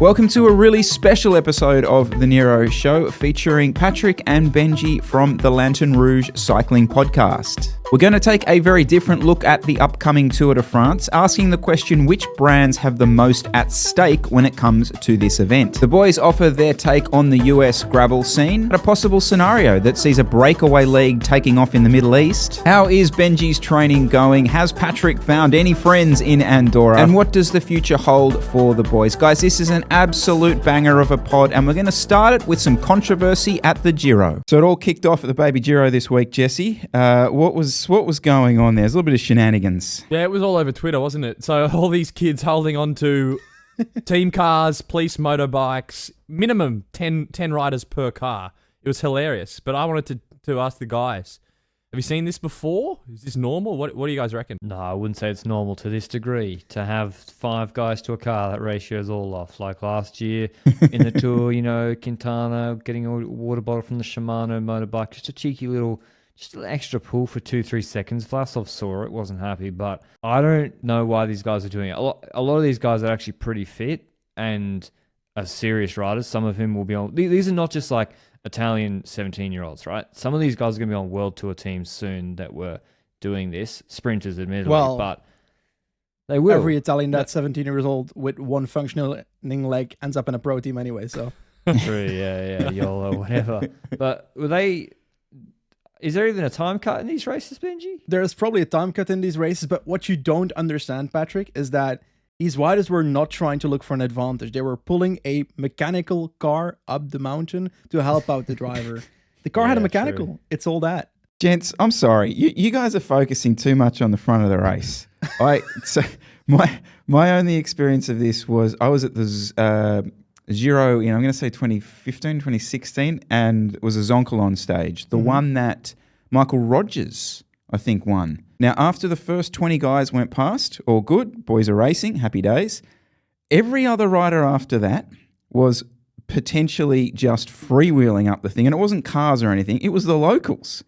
Welcome to a really special episode of the Nero Show featuring Patrick and Benji from the Rouge cycling podcast. We're going to take a very different look at the upcoming Tour de France, asking the question which brands have the most at stake when it comes to this event. The boys offer their take on the US gravel scene, and a possible scenario that sees a breakaway league taking off in the Middle East. How is Benji's training going? Has Patrick found any friends in Andorra? And what does the future hold for the boys? Guys, this is an absolute banger of a pod, and we're going to start it with some controversy at the Giro. So it all kicked off at the baby Giro this week, Jesse. What was going on there? There's a little bit of shenanigans. Yeah, it was all over Twitter, wasn't it? So all these kids holding on to team cars, police motorbikes, minimum 10 riders per car. It was hilarious. But I wanted to ask the guys, have you seen this before? Is this normal? What do you guys reckon? No, I wouldn't say it's normal to this degree. To have 5 guys to a car, that ratio is all off. Like last year in the Tour, Quintana getting a water bottle from the Shimano motorbike, just a cheeky little... Just an extra pull for 2-3 seconds. Vlasov saw it, wasn't happy, but I don't know why these guys are doing it. A lot of these guys are actually pretty fit and are serious riders. Some of whom will be on... These are not just like Italian 17-year-olds, right? Some of these guys are going to be on World Tour teams soon that were doing this. Sprinters, admittedly, but they will. Every Italian that's 17 years old with one functioning leg ends up in a pro team anyway, so... True, yeah, YOLO, whatever. But were they... Is there even a time cut in these races, Benji? There's probably a time cut in these races, but what you don't understand, Patrick, is that these riders were not trying to look for an advantage. They were pulling a mechanical car up the mountain to help out the driver. The car had a mechanical. True. It's all that. Gents, I'm sorry. You guys are focusing too much on the front of the race. So my only experience of this was I was at the Giro, I'm going to say 2015, 2016, and it was a Zoncolan stage. The one that Michael Rogers, I think, won. Now, after the first 20 guys went past, all good, boys are racing, happy days. Every other rider after that was potentially just freewheeling up the thing, and it wasn't cars or anything, it was the locals.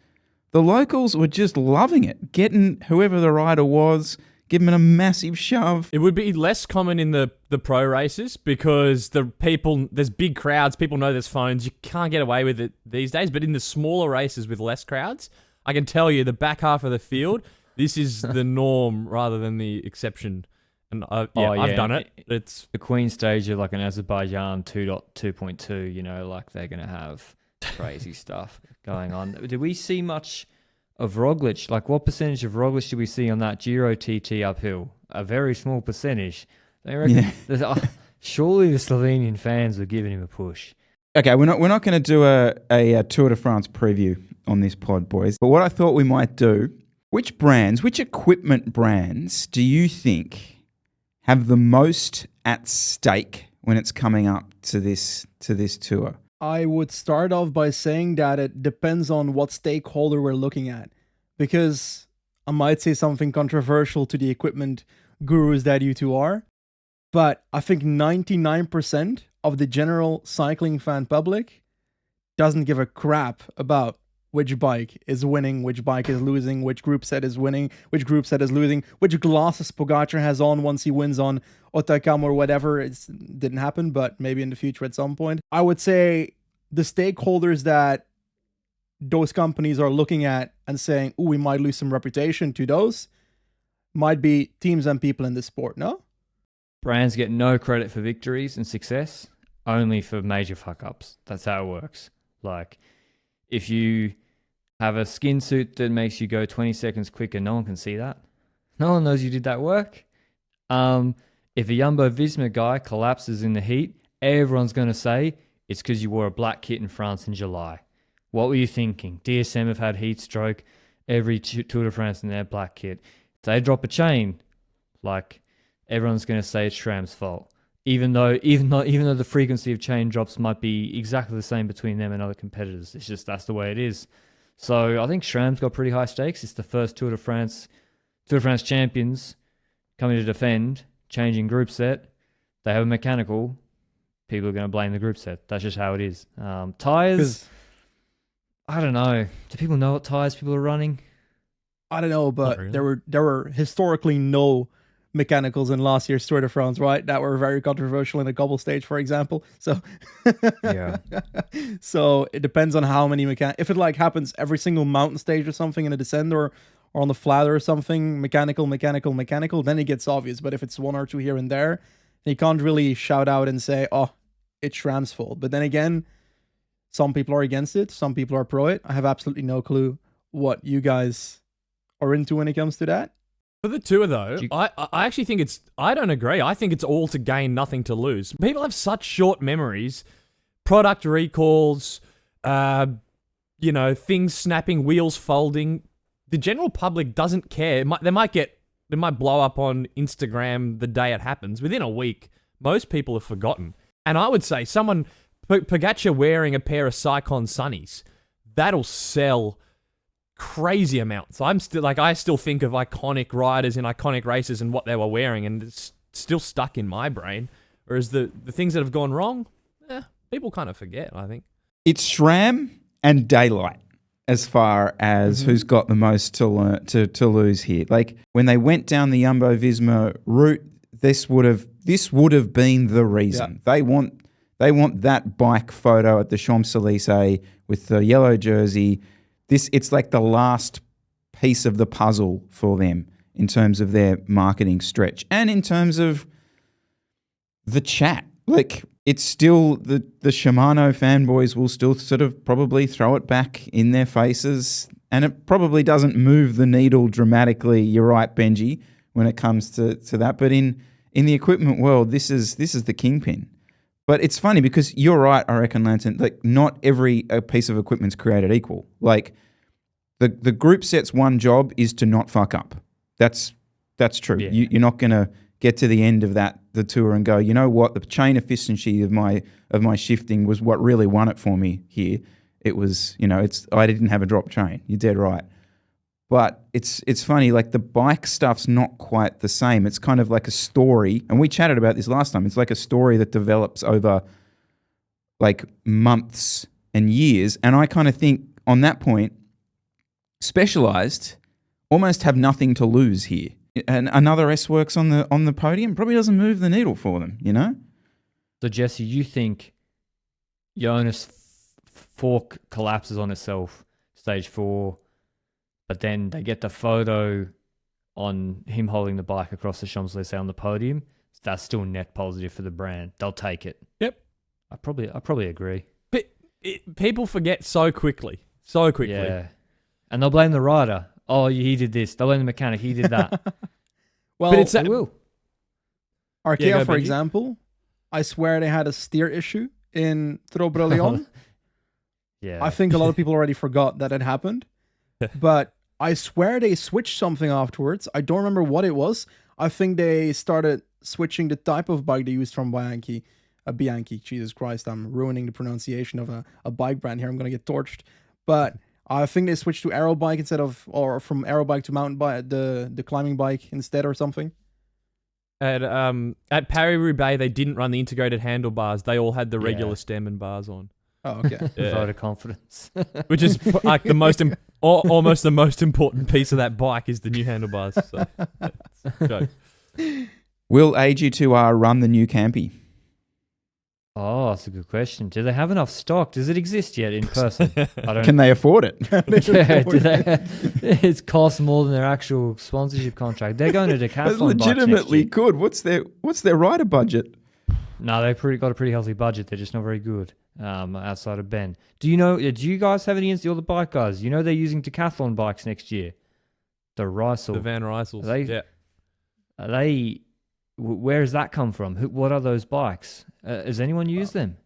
The locals were just loving it, getting whoever the rider was, give them a massive shove. It would be less common in the pro races because there's big crowds, people know there's phones, you can't get away with it these days. But in the smaller races with less crowds, I can tell you the back half of the field, this is the norm rather than the exception. And I've done it. It's the Queen stage of like an Azerbaijan 2.2, like they're going to have crazy stuff going on. Did we see much of Roglic? Like, what percentage of Roglic did we see on that Giro TT uphill? A very small percentage. They reckon surely the Slovenian fans were giving him a push. Okay, we're not going to do a Tour de France preview on this pod, boys. But what I thought we might do, which equipment brands do you think have the most at stake when it's coming up to this tour? I would start off by saying that it depends on what stakeholder we're looking at, because I might say something controversial to the equipment gurus that you two are, but I think 99% of the general cycling fan public doesn't give a crap about which bike is winning, which bike is losing, which group set is winning, which group set is losing, which glasses Pogacar has on once he wins on Otakam or whatever. It didn't happen, but maybe in the future at some point. I would say the stakeholders that those companies are looking at and saying, we might lose some reputation to those, might be teams and people in the sport, no? Brands get no credit for victories and success, only for major fuck-ups. That's how it works. Like, if you have a skin suit that makes you go 20 seconds quicker, no one can see that. No one knows you did that work. If a Jumbo-Visma guy collapses in the heat, everyone's going to say it's because you wore a black kit in France in July. What were you thinking? DSM have had heat stroke every Tour de France in their black kit. If they drop a chain, like, everyone's going to say it's SRAM's fault. Even though the frequency of chain drops might be exactly the same between them and other competitors. It's just that's the way it is. So I think SRAM's got pretty high stakes. It's the first Tour de France champions coming to defend, changing group set. They have a mechanical. People are going to blame the group set. That's just how it is. Tyres, I don't know. Do people know what tyres people are running? I don't know, but there were historically no mechanicals in last year's Tour de France, right? That were very controversial in the cobble stage, for example. So, Yeah. so it depends on how many if it like happens every single mountain stage or something in a descent or on the flat or something, mechanical, then it gets obvious. But if it's one or two here and there, you can't really shout out and say, oh, it's SRAM's fault. But then again, some people are against it. Some people are pro it. I have absolutely no clue what you guys are into when it comes to that. For the tour, though, I actually think I don't agree. I think it's all to gain, nothing to lose. People have such short memories. Product recalls, things snapping, wheels folding. The general public doesn't care. They might blow up on Instagram the day it happens. Within a week, most people have forgotten. And I would say Pogacar wearing a pair of Cyclone Sunnies, that'll sell crazy amounts. I still think of iconic riders in iconic races and what they were wearing, and it's still stuck in my brain. Whereas the things that have gone wrong, people kind of forget, I think. It's SRAM and Daylight as far as who's got the most to lose here. Like when they went down the Jumbo-Visma route, this would have been the reason. Yeah. They want that bike photo at the Champs-Élysées with the yellow jersey. It's like the last piece of the puzzle for them in terms of their marketing stretch and in terms of the chat. Like it's still the Shimano fanboys will still sort of probably throw it back in their faces, and it probably doesn't move the needle dramatically. You're right, Benji, when it comes to that. But in the equipment world, this is the kingpin. But it's funny because you're right, I reckon, Lanterne, like not every piece of equipment's created equal. Like the group set's one job is to not fuck up. That's true. Yeah. You're not going to get to the end of the tour and go, you know what, the chain efficiency of my shifting was what really won it for me here. It was, I didn't have a drop chain. You're dead right. But it's funny, like the bike stuff's not quite the same. It's kind of like a story, and we chatted about this last time. It's like a story that develops over like months and years. And I kind of think on that point, Specialized almost have nothing to lose here. And another S-Works on the podium probably doesn't move the needle for them, So Jesse, you think Jonas fork collapses on itself, stage 4, but then they get the photo on him holding the bike across the Champs-Élysées on the podium. That's still net positive for the brand. They'll take it. Yep. I probably agree. But people forget so quickly. So quickly. Yeah. And they'll blame the rider. Oh, he did this. They'll blame the mechanic. He did that. Well, but they will. Arkea, for example, I swear they had a steer issue in Trobrelion. Yeah. I think a lot of people already forgot that it happened. But I swear they switched something afterwards. I don't remember what it was. I think they started switching the type of bike they used from Bianchi. Jesus Christ, I'm ruining the pronunciation of a bike brand here. I'm going to get torched. But I think they switched to aero bike or from aero bike to mountain bike, the climbing bike instead or something. At Paris-Roubaix, they didn't run the integrated handlebars. They all had the regular stem and bars on. Oh, okay. Vote of confidence. Which is like almost the most important piece of that bike is the new handlebars. So, will AG2R run the new Campy? Oh, that's a good question. Do they have enough stock? Does it exist yet in person? I don't. Can they afford it? It's cost more than their actual sponsorship contract. They're going to Decathlon. But legitimately could. What's their rider budget? No, they've got a pretty healthy budget. They're just not very good outside of Ben. Do you guys have any all the bike guys? They're using Decathlon bikes next year. The Rysel. The Van Rysels. Are they? Where does that come from? What are those bikes? Has anyone used them?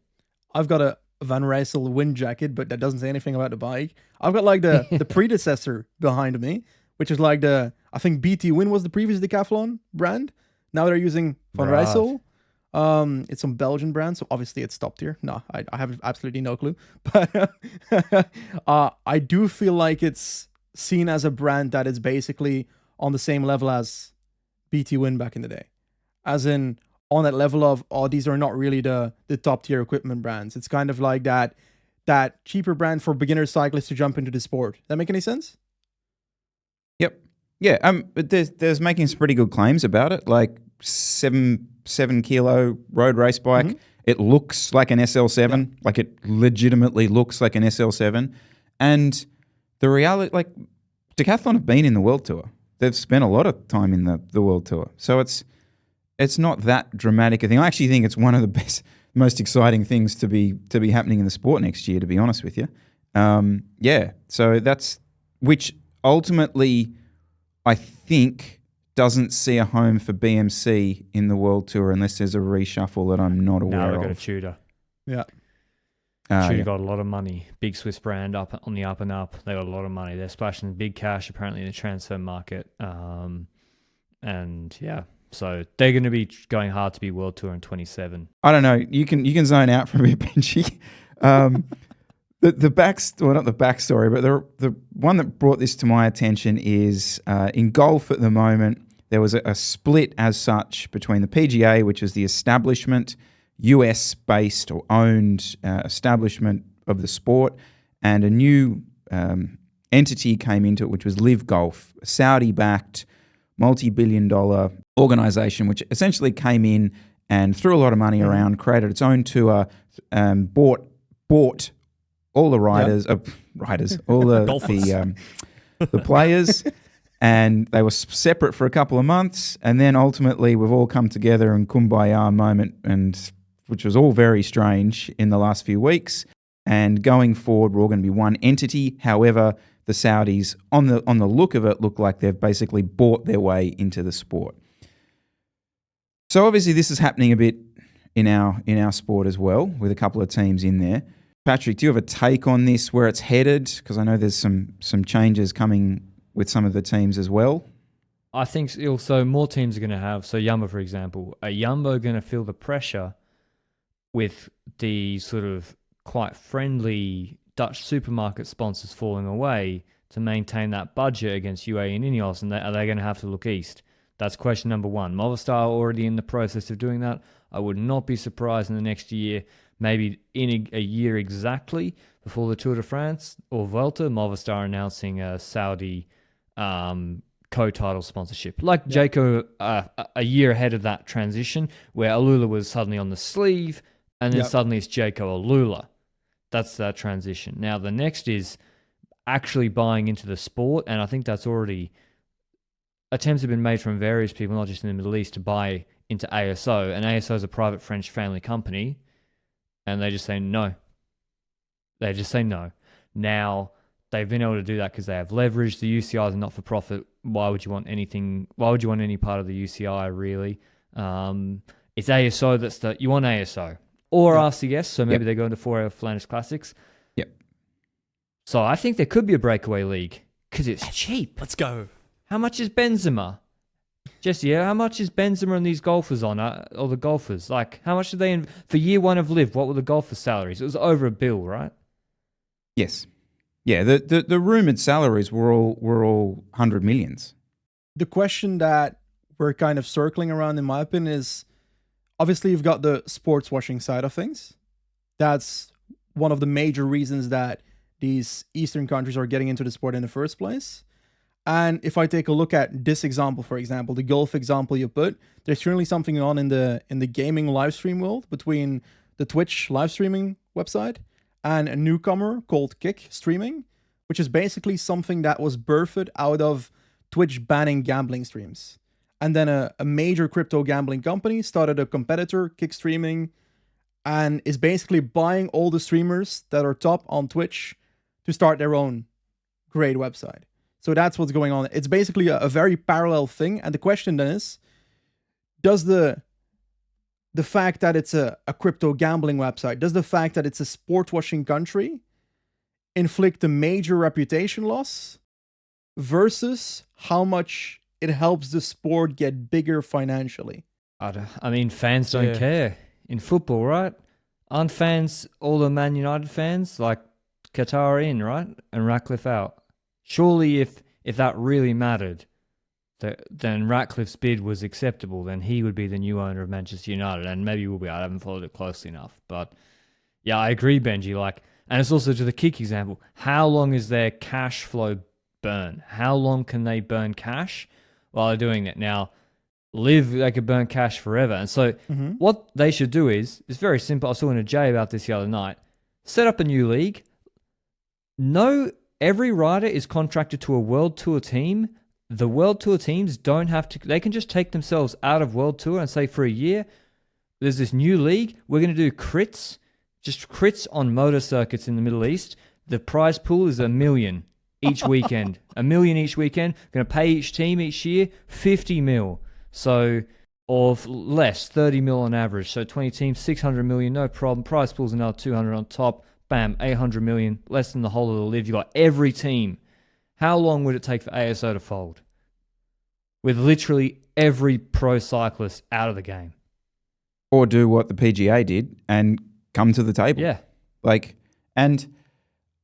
I've got a Van Rysel wind jacket, but that doesn't say anything about the bike. I've got like the predecessor behind me, which is like I think BT Win was the previous Decathlon brand. Now they're using Van Rysel. It's some Belgian brand, so obviously it's top tier. No, I have absolutely no clue. But I do feel like it's seen as a brand that is basically on the same level as BT Win back in the day. As in, on that level of, these are not really the top tier equipment brands. It's kind of like that cheaper brand for beginner cyclists to jump into the sport. That make any sense? Yep. Yeah, but there's making some pretty good claims about it, like 7 kilo road race bike. Mhm. It looks like an SL7, like it legitimately looks like an SL7. And the reality, like Decathlon have been in the World Tour. They've spent a lot of time in the World Tour. So it's not that dramatic a thing. I actually think it's one of the most exciting things to be happening in the sport next year, to be honest with you. Yeah, so that's, which ultimately I think doesn't see a home for BMC in the World Tour unless there's a reshuffle that I'm not aware Now of. we've got a Tudor. Yeah. Tudor Yeah. got a lot of money. Big Swiss brand up on the up and up. They got a lot of money. They're splashing big cash apparently in the transfer market. And yeah, so they're going to be going hard to be World Tour in 27. I don't know. You can zone out for a bit, Benji. The not the backstory, but the one that brought this to my attention is in golf at the moment. There was a split as such between the PGA, which is the establishment, US-based or owned establishment of the sport, and a new entity came into it, which was Live Golf, a Saudi-backed, multi-billion-dollar organization, which essentially came in and threw a lot of money around, created its own tour, bought all the riders, all the players, and they were separate for a couple of months, and then ultimately we've all come together in kumbaya moment, and which was all very strange in the last few weeks. And going forward, we're all going to be one entity. However, the Saudis, on the look of it, look like they've basically bought their way into the sport. So obviously, this is happening a bit in our sport as well, with a couple of teams in there. Patrick, do you have a take on this, where it's headed? Because I know there's some changes coming with some of the teams as well. I think also more teams are going to have, so Jumbo, for example, are Jumbo going to feel the pressure with the sort of quite friendly Dutch supermarket sponsors falling away to maintain that budget against UAE and Ineos, and are they going to have to look east? That's question number one. Movistar already in the process of doing that. I would not be surprised in the next year, maybe in a year exactly before the Tour de France or Vuelta, Movistar announcing a Saudi co-title sponsorship. Like Jayco a year ahead of that transition, where Alula was suddenly on the sleeve, and then suddenly it's Jayco Alula. That's that transition. Now the next is actually buying into the sport, and I think that's already attempts have been made from various people, not just in the Middle East, to buy into ASO. And ASO is a private French family company, and they just say no. They just say no. Now, they've been able to do that because they have leverage. The UCI is a not-for-profit. Why would you want anything? Why would you want any part of the UCI, really? It's ASO you want ASO. Or RCS, so maybe they go into 4-hour Flanders Classics. Yep. So I think there could be a breakaway league because it's cheap. Let's go. How much is Benzema? Jesse, how much is Benzema and these golfers on, or the golfers? Like, how much did they, for year one of Live, what were the golfers' salaries? It was over $1 billion, right? Yes. Yeah, the rumoured salaries were all 100 millions. The question that we're kind of circling around, in my opinion, is obviously you've got the sports washing side of things. That's one of the major reasons that these Eastern countries are getting into the sport in the first place. And if I take a look at this example, for example, the golf example you put, there's currently something on in the gaming live stream world between the Twitch live streaming website and a newcomer called Kick Streaming, which is basically something that was birthed out of Twitch banning gambling streams. And then a major crypto gambling company started a competitor, Kick Streaming, and is basically buying all the streamers that are top on Twitch to start their own great website. So that's what's going on. It's basically a very parallel thing. And the question then is, does the fact that it's a crypto gambling website, does the fact that it's a sport washing country inflict a major reputation loss versus how much it helps the sport get bigger financially? I mean, fans don't care. In football, right? Aren't fans, all the Man United fans, like Qatar in, right? And Ratcliffe out. Surely if that really mattered, then Ratcliffe's bid was acceptable, then he would be the new owner of Manchester United, and maybe he will be. I haven't followed it closely enough. But yeah, I agree, Benji. And it's also to the Kick example. How long is their cash flow burn? How long can they burn cash while they're doing that? Now, Live, they could burn cash forever. And so what they should do is, it's very simple. I was talking to Jay about this the other night. Set up a new league. No, every rider is contracted to a World Tour team. The World Tour teams don't have to, they can just take themselves out of World Tour and say for a year, there's this new league. We're going to do crits, just crits on motor circuits in the Middle East. The prize pool is $1 million each weekend. $1 million each weekend. Going to pay each team each year $50 million. So, or less, 30 mil on average. So 20 teams, 600 million, no problem. Prize pool's another 200 on top. Bam, 800 million, less than the whole of the Live. You got every team. How long would it take for ASO to fold? With literally every pro cyclist out of the game. Or do what the PGA did and come to the table. Yeah. Like, and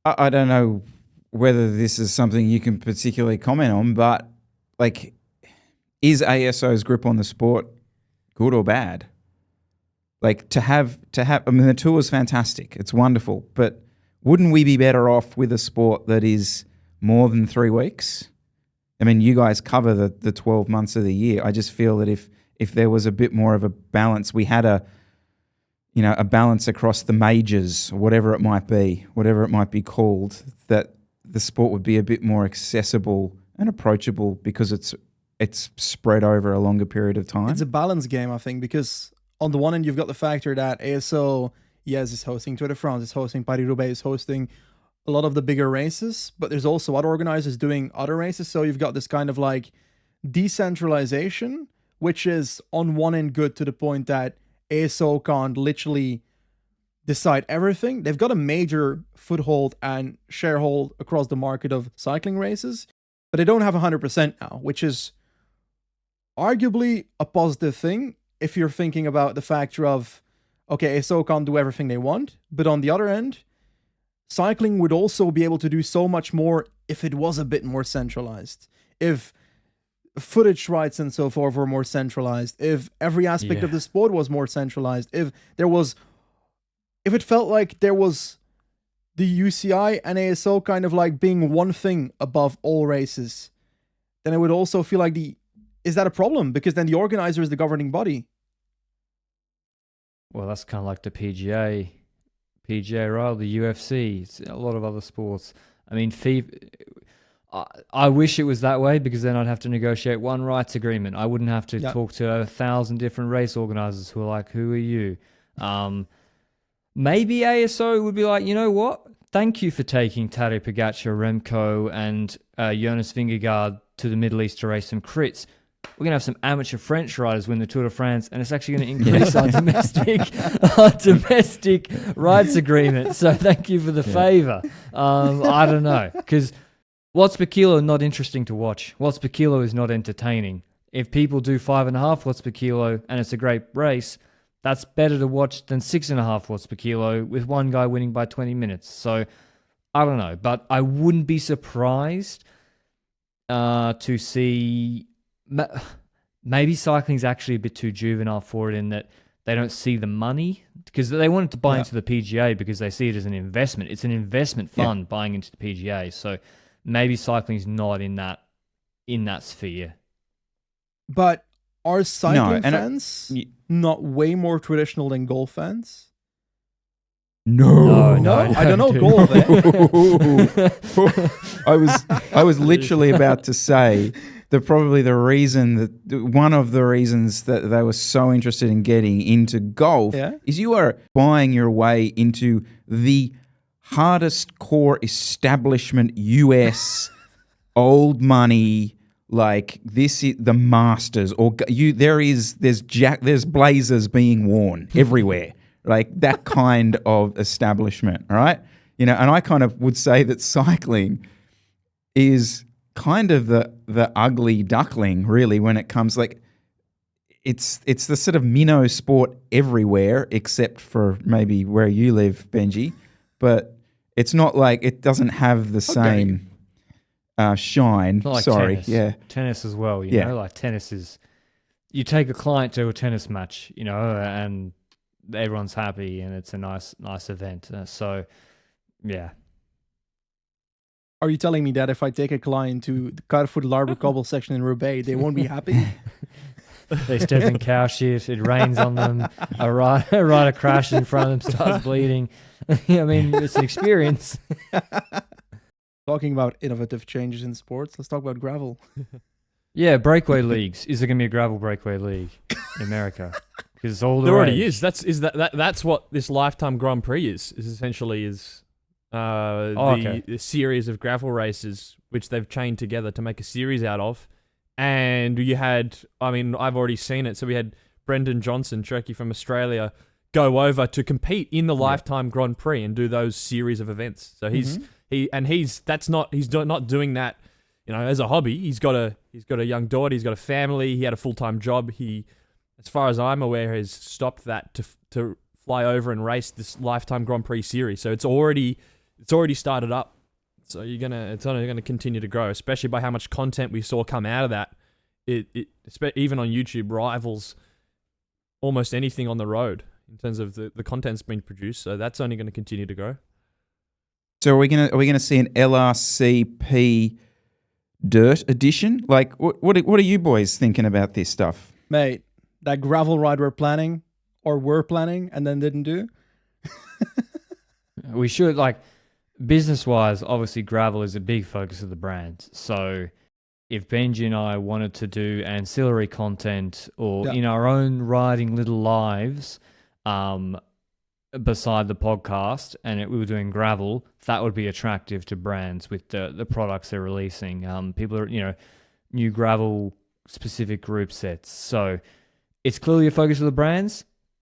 I don't know whether this is something you can particularly comment on, but like, is ASO's grip on the sport good or bad? Like to have, I mean, the tour's fantastic. It's wonderful. But wouldn't we be better off with a sport that is more than 3 weeks? I mean, you guys cover the 12 months of the year. I just feel that if there was a bit more of a balance, we had a balance across the majors, whatever it might be called, that the sport would be a bit more accessible and approachable because it's spread over a longer period of time. It's a balance game, I think, because on the one end, you've got the factor that ASO, yes, is hosting Tour de France, is hosting Paris-Roubaix, is hosting a lot of the bigger races, but there's also other organizers doing other races. So you've got this kind of like decentralization, which is on one end good to the point that ASO can't literally decide everything. They've got a major foothold and sharehold across the market of cycling races, but they don't have 100% now, which is arguably a positive thing if you're thinking about the factor of, okay, ASO can't do everything they want, but on the other end, cycling would also be able to do so much more if it was a bit more centralized. If footage rights and so forth were more centralized, if every aspect of the sport was more centralized, if it felt like there was the UCI and ASO kind of like being one thing above all races, then it would also feel like is that a problem? Because then the organizer is the governing body. Well, that's kind of like the PGA, right? The UFC, it's a lot of other sports. I mean, FIFA, I wish it was that way because then I'd have to negotiate one rights agreement. I wouldn't have to talk to 1,000 different race organizers who are like, who are you? Maybe ASO would be like, you know what? Thank you for taking Tadej Pogacar, Remco, and Jonas Vingegaard to the Middle East to race some crits. We're going to have some amateur French riders win the Tour de France, and it's actually going to increase our domestic rights agreement. So thank you for the favor. I don't know, because watts per kilo not interesting to watch. Watts per kilo is not entertaining. If people do 5.5 watts per kilo and it's a great race, that's better to watch than 6.5 watts per kilo with one guy winning by 20 minutes. So I don't know, but I wouldn't be surprised to see. Maybe cycling's actually a bit too juvenile for it in that they don't see the money because they wanted to buy into the PGA because they see it as an investment. It's an investment fund buying into the PGA. So maybe cycling's not in that sphere. But are cycling fans not way more traditional than golf fans? No, I don't know golf. I was literally about to say that probably one of the reasons that they were so interested in getting into golf is you are buying your way into the hardest core establishment US old money. Like this is the Masters, or there's blazers being worn everywhere, like that kind of establishment, right? And I kind of would say that cycling is kind of the ugly duckling, really, when it comes like it's the sort of minnow sport everywhere except for maybe where you live, Benji, but it's not like it doesn't have the same. Shine. Like Sorry, tennis. Tennis as well. You know, like tennis is. You take a client to a tennis match, and everyone's happy, and it's a nice event. So, yeah. Are you telling me that if I take a client to the Carrefour Larber Cobble section in Roubaix, they won't be happy? They step in cow shit, it rains on them, a rider crashes in front of them, starts bleeding. I mean, it's an experience. Talking about innovative changes in sports, let's talk about gravel. Yeah, breakaway leagues. Is there going to be a gravel breakaway league in America? Because it's all the There already rage. is. That's what this Lifetime Grand Prix is essentially the series of gravel races which they've chained together to make a series out of. And you had, I mean, I've already seen it. So we had Brendan Johnson, Turkey from Australia, go over to compete in the Lifetime Grand Prix and do those series of events. So he's not doing that, you know, as a hobby. He's got a young daughter, he's got a family, he had a full-time job. He, as far as I'm aware, has stopped that to fly over and race this Lifetime Grand Prix series. So it's already started up. So it's only gonna continue to grow, especially by how much content we saw come out of that. It even on YouTube rivals almost anything on the road in terms of the content's being produced. So that's only going to continue to grow. So are we gonna see an LRCP dirt edition? Like, what are you boys thinking about this stuff? Mate, that gravel ride we're planning and then didn't do. We should, like, business-wise, obviously gravel is a big focus of the brand. So if Benji and I wanted to do ancillary content or in our own riding little lives beside the podcast, and we were doing gravel, that would be attractive to brands with the products they're releasing. People are, new gravel specific group sets. So it's clearly a focus of the brands.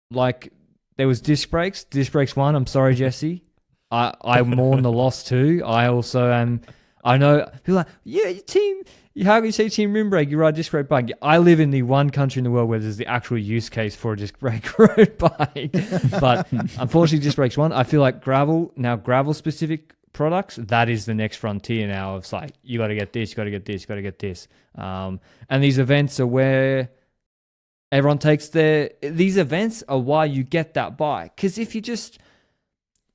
Like, there was disc brakes 1. I'm sorry, Jesse. I mourn the loss too. I also am. I know people are like, yeah, team. How can you say team rim brake? You ride disc brake bike. I live in the one country in the world where there's the actual use case for a disc brake road bike. But unfortunately, disc brakes 1. I feel like gravel specific products, that is the next frontier now. Of like, you got to get this, you got to get this, you got to get this. And these events are where everyone takes these events are why you get that bike. Because if you just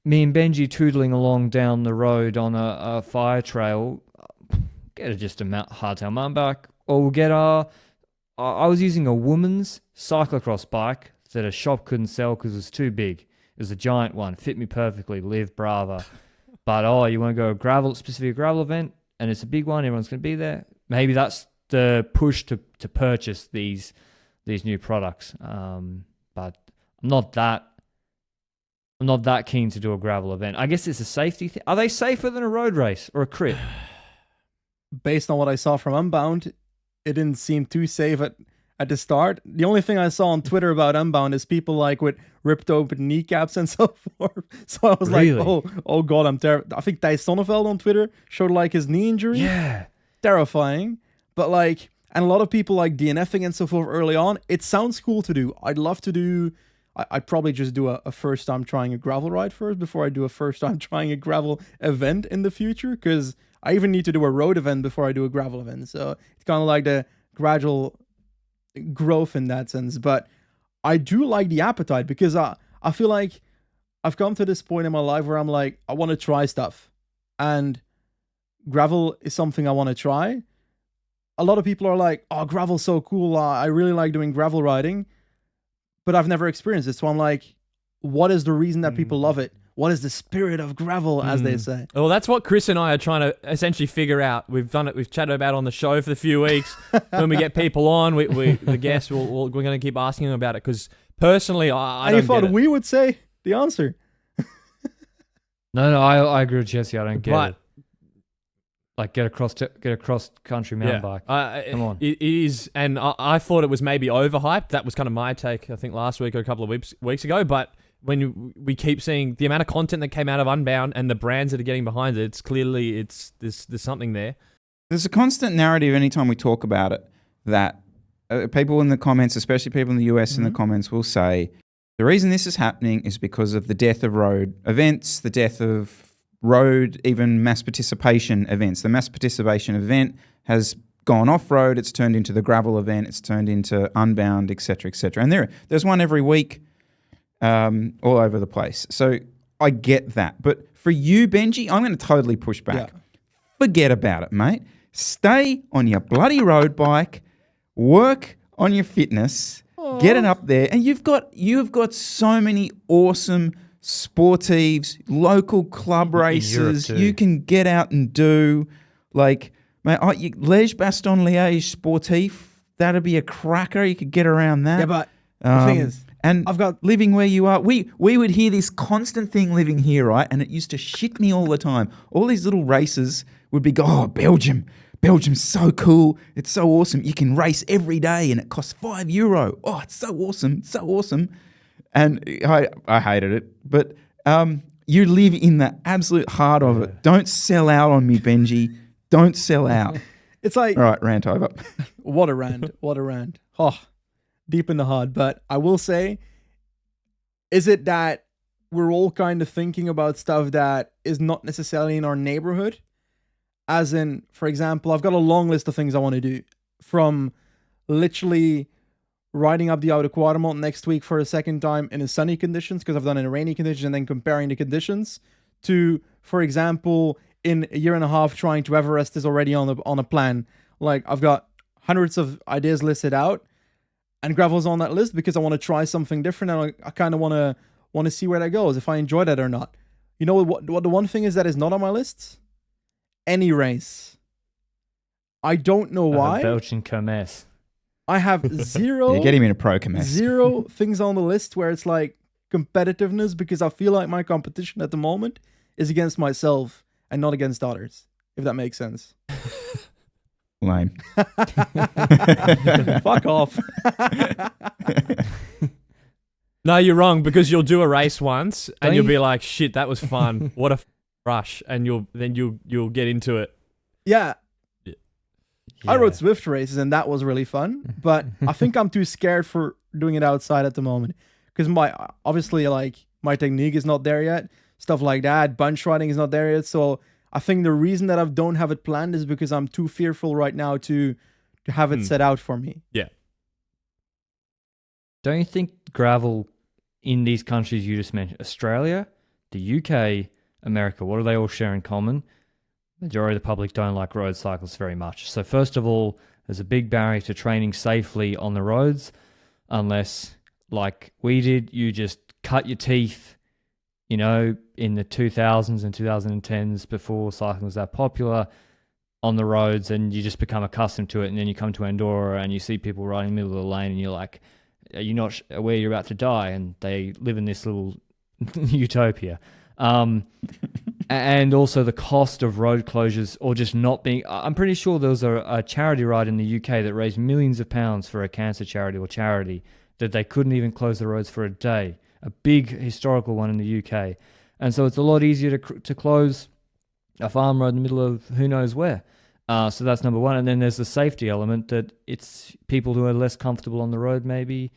me and Benji tootling along down the road on a fire trail, get just a hardtail mountain bike, or we'll get I was using a woman's cyclocross bike that a shop couldn't sell because it was too big. It was a giant one, fit me perfectly, Live Brava. But you want to go specific gravel event, and it's a big one, everyone's going to be there. Maybe that's the push to purchase these new products. But I'm not that keen to do a gravel event. I guess it's a safety thing. Are they safer than a road race or a crit? Based on what I saw from Unbound, it didn't seem too safe at the start. The only thing I saw on Twitter about Unbound is people like with ripped open kneecaps and so forth. So I was Really? like, oh God, I'm terrified. I think Thijs Sonneveld on Twitter showed like his knee injury. Yeah. Terrifying. But like, and a lot of people like DNFing and so forth early on. It sounds cool to do. I'd love to do... I'd probably just do a first time trying a gravel ride first before I do a first time trying a gravel event in the future, because I even need to do a road event before I do a gravel event. So it's kind of like the gradual growth in that sense. But I do like the appetite, because I feel like I've come to this point in my life where I'm like, I want to try stuff. And gravel is something I want to try. A lot of people are like, oh, gravel's so cool. I really like doing gravel riding. But I've never experienced it. So I'm like, what is the reason that people love it? What is the spirit of gravel, as they say? Well, that's what Chris and I are trying to essentially figure out. We've done it. We've chatted about it on the show for the few weeks. When we get people on, the guests, we're going to keep asking them about it. Because personally, I don't thought get it. we would say the answer. No, I agree with Jesse. I don't get But it. Like, get a cross country mountain bike. Come on. It is, and I thought it was maybe overhyped. That was kind of my take, I think, last week or a couple of weeks ago. But when we keep seeing the amount of content that came out of Unbound and the brands that are getting behind it, it's clearly there's something there. There's a constant narrative anytime we talk about it that people in the comments, especially people in the US in the comments, will say, the reason this is happening is because of the death of road events, the death of road, even mass participation events. The mass participation event has gone off-road, it's turned into the gravel event, it's turned into Unbound, etc., etc. And there's one every week all over the place. So I get that. But for you, Benji, I'm going to totally push back. Yeah. forget about it, mate. Stay on your bloody road bike, work on your fitness, get it up there, and you've got so many awesome sportives, local club races Europe too. you can get out and do. Like, mate, Liège Bastogne Liège Sportif, that'd be a cracker. You could get around that. Yeah, but the thing is, and I've got living where you are, we would hear this constant thing living here, right? And it used to shit me all the time. All these little races would be oh, Belgium's so cool. It's so awesome. You can race every day and it costs €5. Oh, it's so awesome. It's so awesome. And I hated it. But you live in the absolute heart of it. Don't sell out on me, Benji. Don't sell out. it's like All right, rant over. what a rant. Oh, deep in the heart. But I will say, is it that we're all kind of thinking about stuff that is not necessarily in our neighborhood? As in, for example, I've got a long list of things I want to do, from literally riding up the Oude Quatermont next week for a second time in sunny conditions, because I've done it in rainy conditions, and then comparing the conditions, to, for example, in a year and a half trying to Everest is already on a plan. Like, I've got hundreds of ideas listed out, and gravel's on that list because I want to try something different, and I kind of want to see where that goes, if I enjoy that or not. You know what the one thing is that is not on my list? Any race. I don't know why. Belgian Kermesse. I have zero. Yeah, get him in a pro commerce. Zero things on the list where it's like competitiveness, because I feel like my competition at the moment is against myself and not against others, if that makes sense. Lame. Fuck off. No, you're wrong, because you'll do a race once and Don't you'll you- be like, shit, that was fun. What a rush. And you'll get into it. Yeah. I Yeah. rode Swift races and that was really fun, but I think I'm too scared for doing it outside at the moment, because obviously my technique is not there yet, stuff like that, bunch riding is not there yet. So I think the reason that I don't have it planned is because I'm too fearful right now to have it set out for me. Yeah. Don't you think gravel in these countries you just mentioned, Australia, the UK, America, what do they all share in common? Majority of the public don't like road cyclists very much. So first of all, there's a big barrier to training safely on the roads, unless, like we did, you just cut your teeth, in the 2000s and 2010s, before cycling was that popular, on the roads, and you just become accustomed to it. And then you come to Andorra and you see people riding in the middle of the lane and you're like, are you not aware you're about to die? And they live in this little utopia. And also the cost of road closures, or just not being... I'm pretty sure there was a charity ride in the UK that raised millions of pounds for a cancer charity or charity, that they couldn't even close the roads for a day. A big historical one in the UK. And so it's a lot easier to close a farm road in the middle of who knows where. So that's number one. And then there's the safety element, that it's people who are less comfortable on the road maybe.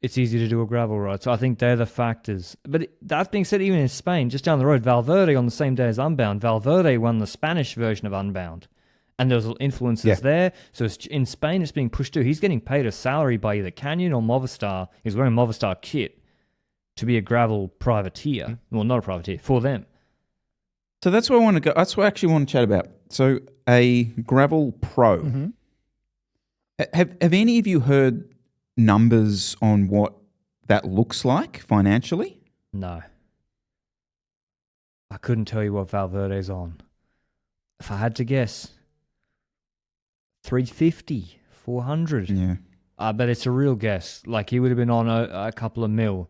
It's easy to do a gravel ride. So I think they're the factors. But that being said, even in Spain, just down the road, Valverde on the same day as Unbound, Valverde won the Spanish version of Unbound. And there's influences there. So in Spain, it's being pushed too. He's getting paid a salary by either Canyon or Movistar. He's wearing Movistar kit to be a gravel privateer. Well, not a privateer, for them. So that's where I want to go. That's what I actually want to chat about. So a gravel pro. Mm-hmm. Have any of you heard numbers on what that looks like financially? No. I couldn't tell you what Valverde's on. If I had to guess, 350, 400. Yeah. But it's a real guess. Like, he would have been on a couple of mil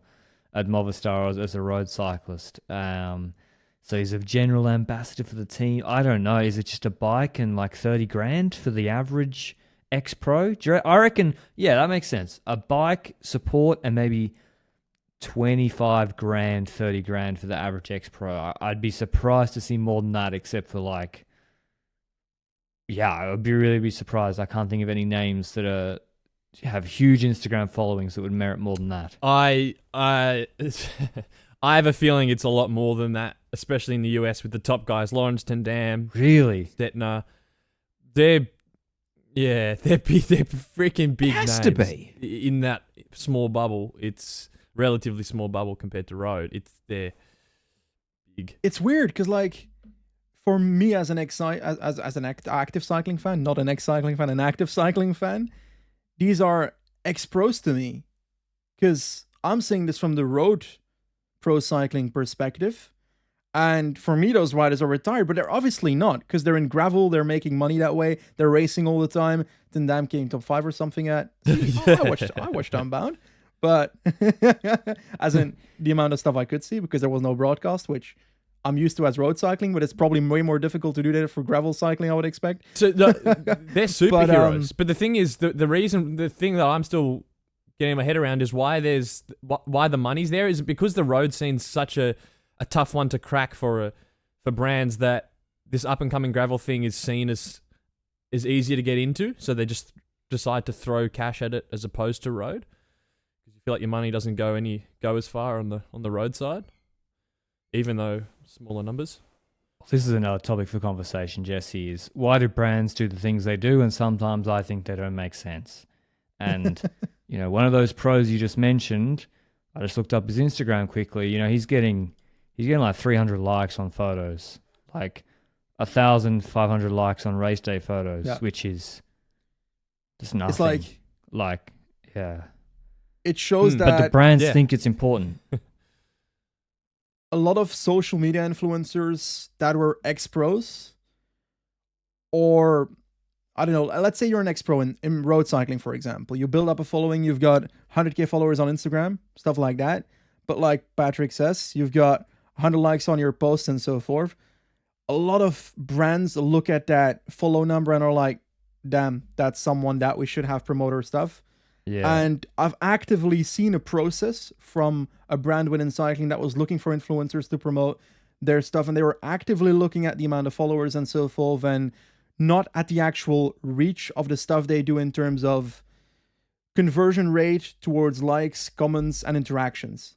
at Movistar as a road cyclist. So he's a general ambassador for the team. I don't know. Is it just a bike and like 30 grand for the average ex-pro? I reckon, yeah, that makes sense. A bike, support, and maybe 25 grand, 30 grand for the average ex-pro. I'd be surprised to see more than that, except for like, yeah, I would really be surprised. I can't think of any names that have huge Instagram followings that would merit more than that. I have a feeling it's a lot more than that, especially in the US with the top guys, Lawrence Tendam, Really? Stettner. They're freaking big Has names. to be. In that small bubble. It's relatively small bubble compared to road. big. It's weird because, like, for me as an active cycling fan, not an ex-cycling fan, an active cycling fan, these are ex-pros to me because I'm seeing this from the road pro cycling perspective. And for me, those riders are retired, but they're obviously not because they're in gravel. They're making money that way. They're racing all the time. Dam came top 5 or something at. I watched Unbound, but as in the amount of stuff I could see because there was no broadcast, which I'm used to as road cycling, but it's probably way more difficult to do that for gravel cycling, I would expect. So they're superheroes, but the thing is, the thing that I'm still getting my head around is why the money's there is because the road scene's such a tough one to crack for brands that this up and coming gravel thing is seen as easier to get into, so they just decide to throw cash at it as opposed to road because you feel like your money doesn't go as far on the road side, even though smaller numbers. This is another topic for conversation, Jesse, is why do brands do the things they do? And sometimes I think they don't make sense. And, one of those pros you just mentioned, I just looked up his Instagram quickly. He's getting like 300 likes on photos, like 1,500 likes on race day photos, which is just nothing. It's like, yeah. It shows that... But the brands think it's important. A lot of social media influencers that were ex-pros, or I don't know, let's say you're an ex-pro in road cycling, for example. You build up a following, you've got 100k followers on Instagram, stuff like that. But like Patrick says, you've got 100 likes on your posts and so forth. A lot of brands look at that follow number and are like, damn, that's someone that we should have promote our stuff. Yeah. And I've actively seen a process from a brand within cycling that was looking for influencers to promote their stuff, and they were actively looking at the amount of followers and so forth, and not at the actual reach of the stuff they do in terms of conversion rate towards likes, comments, and interactions.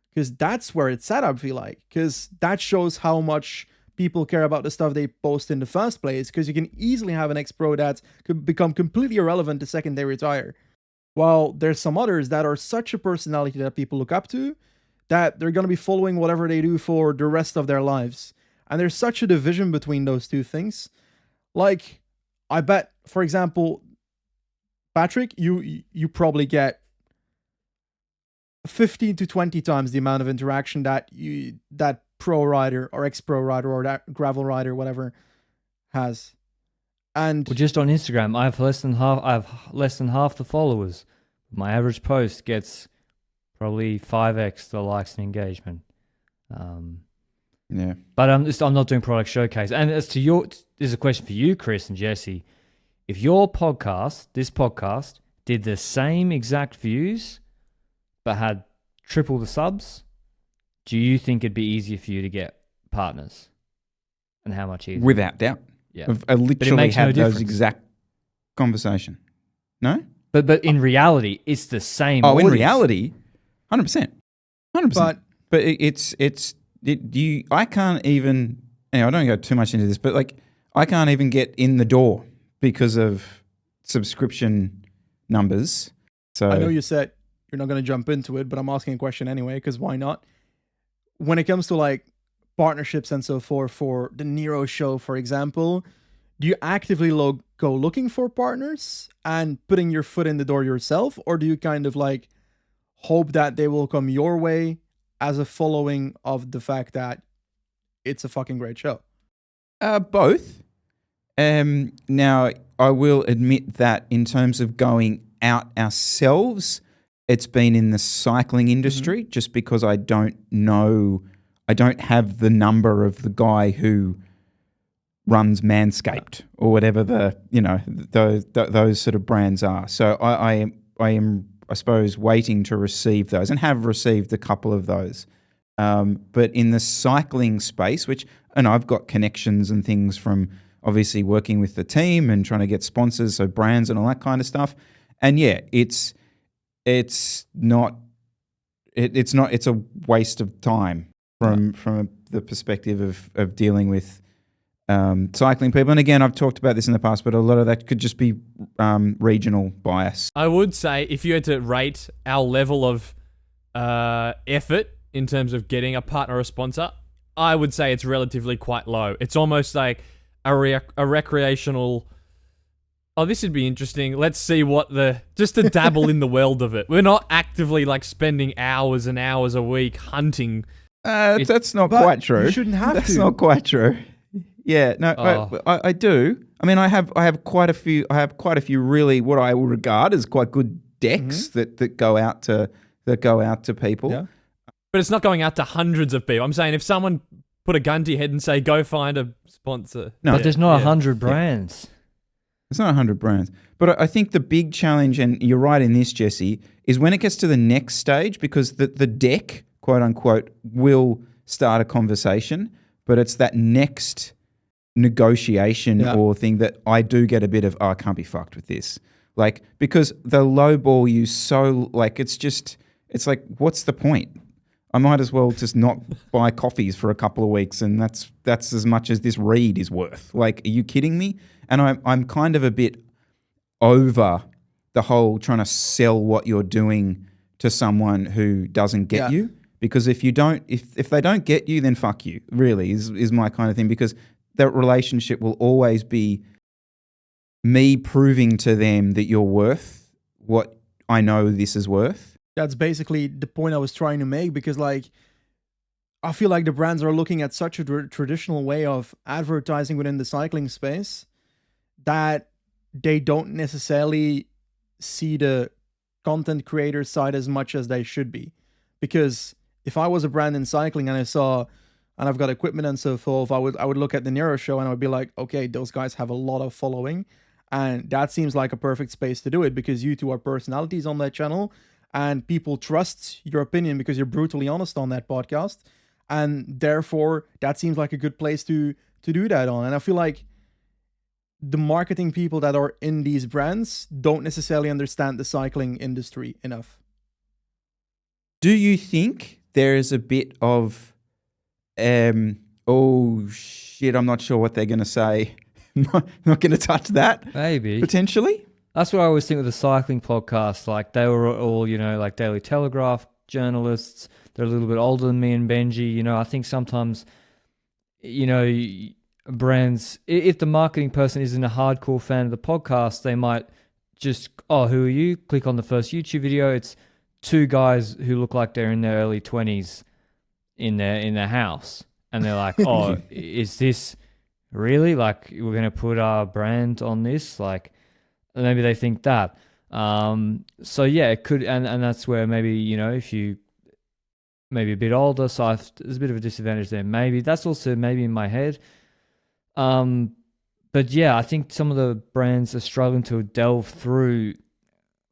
Because that's where it's at, I feel like. Because that shows how much people care about the stuff they post in the first place. Because you can easily have an ex-pro that could become completely irrelevant the second they retire. While there's some others that are such a personality that people look up to that they're going to be following whatever they do for the rest of their lives. And there's such a division between those two things. Like, I bet, for example, Patrick, you probably get 15 to 20 times the amount of interaction that pro rider or ex-pro rider or that gravel rider, whatever, has. And well, just on Instagram, I have less than half the followers. My average post gets probably 5x the likes and engagement. Yeah. But I'm not doing product showcase. And as to this is a question for you, Chris and Jesse. If your this podcast, did the same exact views, but had triple the subs, do you think it'd be easier for you to get partners? And how much easier? Without doubt. Yeah. I literally had those exact conversation. No? But in reality, it's the same. Oh, audience. in reality, 100%. 100%. But I can't even, I don't go too much into this, but like, I can't even get in the door because of subscription numbers. So I know you said you're not going to jump into it, but I'm asking a question anyway, because why not? When it comes to like partnerships and so forth for the Nero Show, for example, do you actively go looking for partners and putting your foot in the door yourself, or do you kind of like hope that they will come your way as a following of the fact that it's a fucking great show? Both. Now, I will admit that in terms of going out ourselves, it's been in the cycling industry, just because I don't have the number of the guy who runs Manscaped or whatever those sort of brands are. So I am, I suppose, waiting to receive those and have received a couple of those. But in the cycling space, and I've got connections and things from obviously working with the team and trying to get sponsors, so brands and all that kind of stuff. And yeah, it's a waste of time from the perspective of dealing with cycling people. And again, I've talked about this in the past, but a lot of that could just be regional bias. I would say if you had to rate our level of effort in terms of getting a partner or a sponsor, I would say it's relatively quite low. It's almost like a recreational. Oh, this would be interesting. Let's see just to dabble in the world of it. We're not actively like spending hours and hours a week hunting. That's not quite true. You shouldn't have That's to. not quite true. Yeah, no, I do. I mean, I have quite a few. I have quite a few really what I would regard as quite good decks that go out to people. Yeah. But it's not going out to hundreds of people. I'm saying if someone put a gun to your head and say, go find a sponsor. No, But there's not 100 brands. It's not 100 brands. But I think the big challenge, and you're right in this, Jesse, is when it gets to the next stage, because the deck, quote unquote, will start a conversation, but it's that next negotiation or thing that I do get a bit of, I can't be fucked with this. Like, because the lowball you so, like, it's like, what's the point? I might as well just not buy coffees for a couple of weeks, and that's as much as this read is worth. Like, are you kidding me? And I'm kind of a bit over the whole trying to sell what you're doing to someone who doesn't get you. Because if they don't get you, then fuck you. Really is my kind of thing. Because that relationship will always be me proving to them that you're worth what I know this is worth. That's basically the point I was trying to make, because like I feel like the brands are looking at such a traditional way of advertising within the cycling space that they don't necessarily see the content creator side as much as they should be. Because if I was a brand in cycling and I've got equipment and so forth, I would look at the Nero Show and I would be like, okay, those guys have a lot of following, and that seems like a perfect space to do it, because you two are personalities on that channel. And people trust your opinion because you're brutally honest on that podcast. And therefore, that seems like a good place to do that on. And I feel like the marketing people that are in these brands don't necessarily understand the cycling industry enough. Do you think there is a bit of, oh shit, I'm not sure what they're going to say. Not going to touch that. Maybe. Potentially? That's what I always think with the cycling podcast. Like, they were all, like Daily Telegraph journalists. They're a little bit older than me and Benji. I think sometimes, brands, if the marketing person isn't a hardcore fan of the podcast, they might just, who are you? Click on the first YouTube video. It's two guys who look like they're in their early 20s in their house. And they're like, is this really? Like, we're going to put our brand on this? Like, maybe they think that. So yeah, it could, and that's where maybe, if you maybe a bit older, so there's a bit of a disadvantage there. Maybe that's also maybe in my head. But yeah, I think some of the brands are struggling to delve through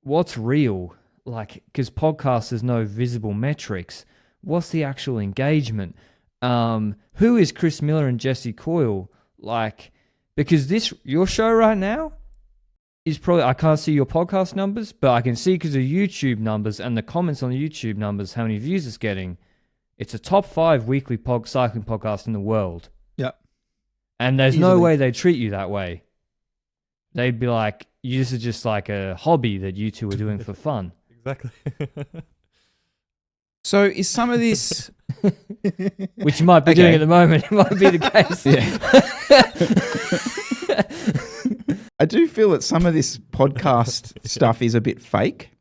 what's real, like, because podcasts, there's no visible metrics. What's the actual engagement? Who is Chris Miller and Jesse Coyle? Like, because your show right now is probably, I can't see your podcast numbers, but I can see because of YouTube numbers and the comments on the YouTube numbers, how many views it's getting. It's a top 5 weekly cycling podcast in the world. Yeah. And there's no way they treat you that way. They'd be like, this is just like a hobby that you two are doing for fun. Exactly. So is some of this... Which you might be doing at the moment. It might be the case. I do feel that some of this podcast stuff is a bit fake.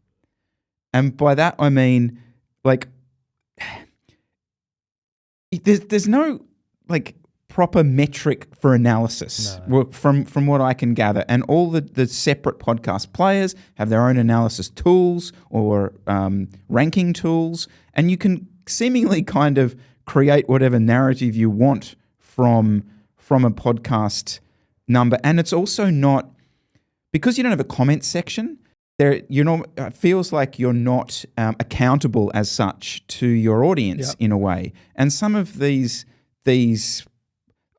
And by that, I mean, like, there's no, like, proper metric for analysis from what I can gather. And all the separate podcast players have their own analysis tools or ranking tools. And you can seemingly kind of create whatever narrative you want from a podcast number. And it's also not, because you don't have a comment section, it feels like you're not accountable as such to your audience in a way. And some of these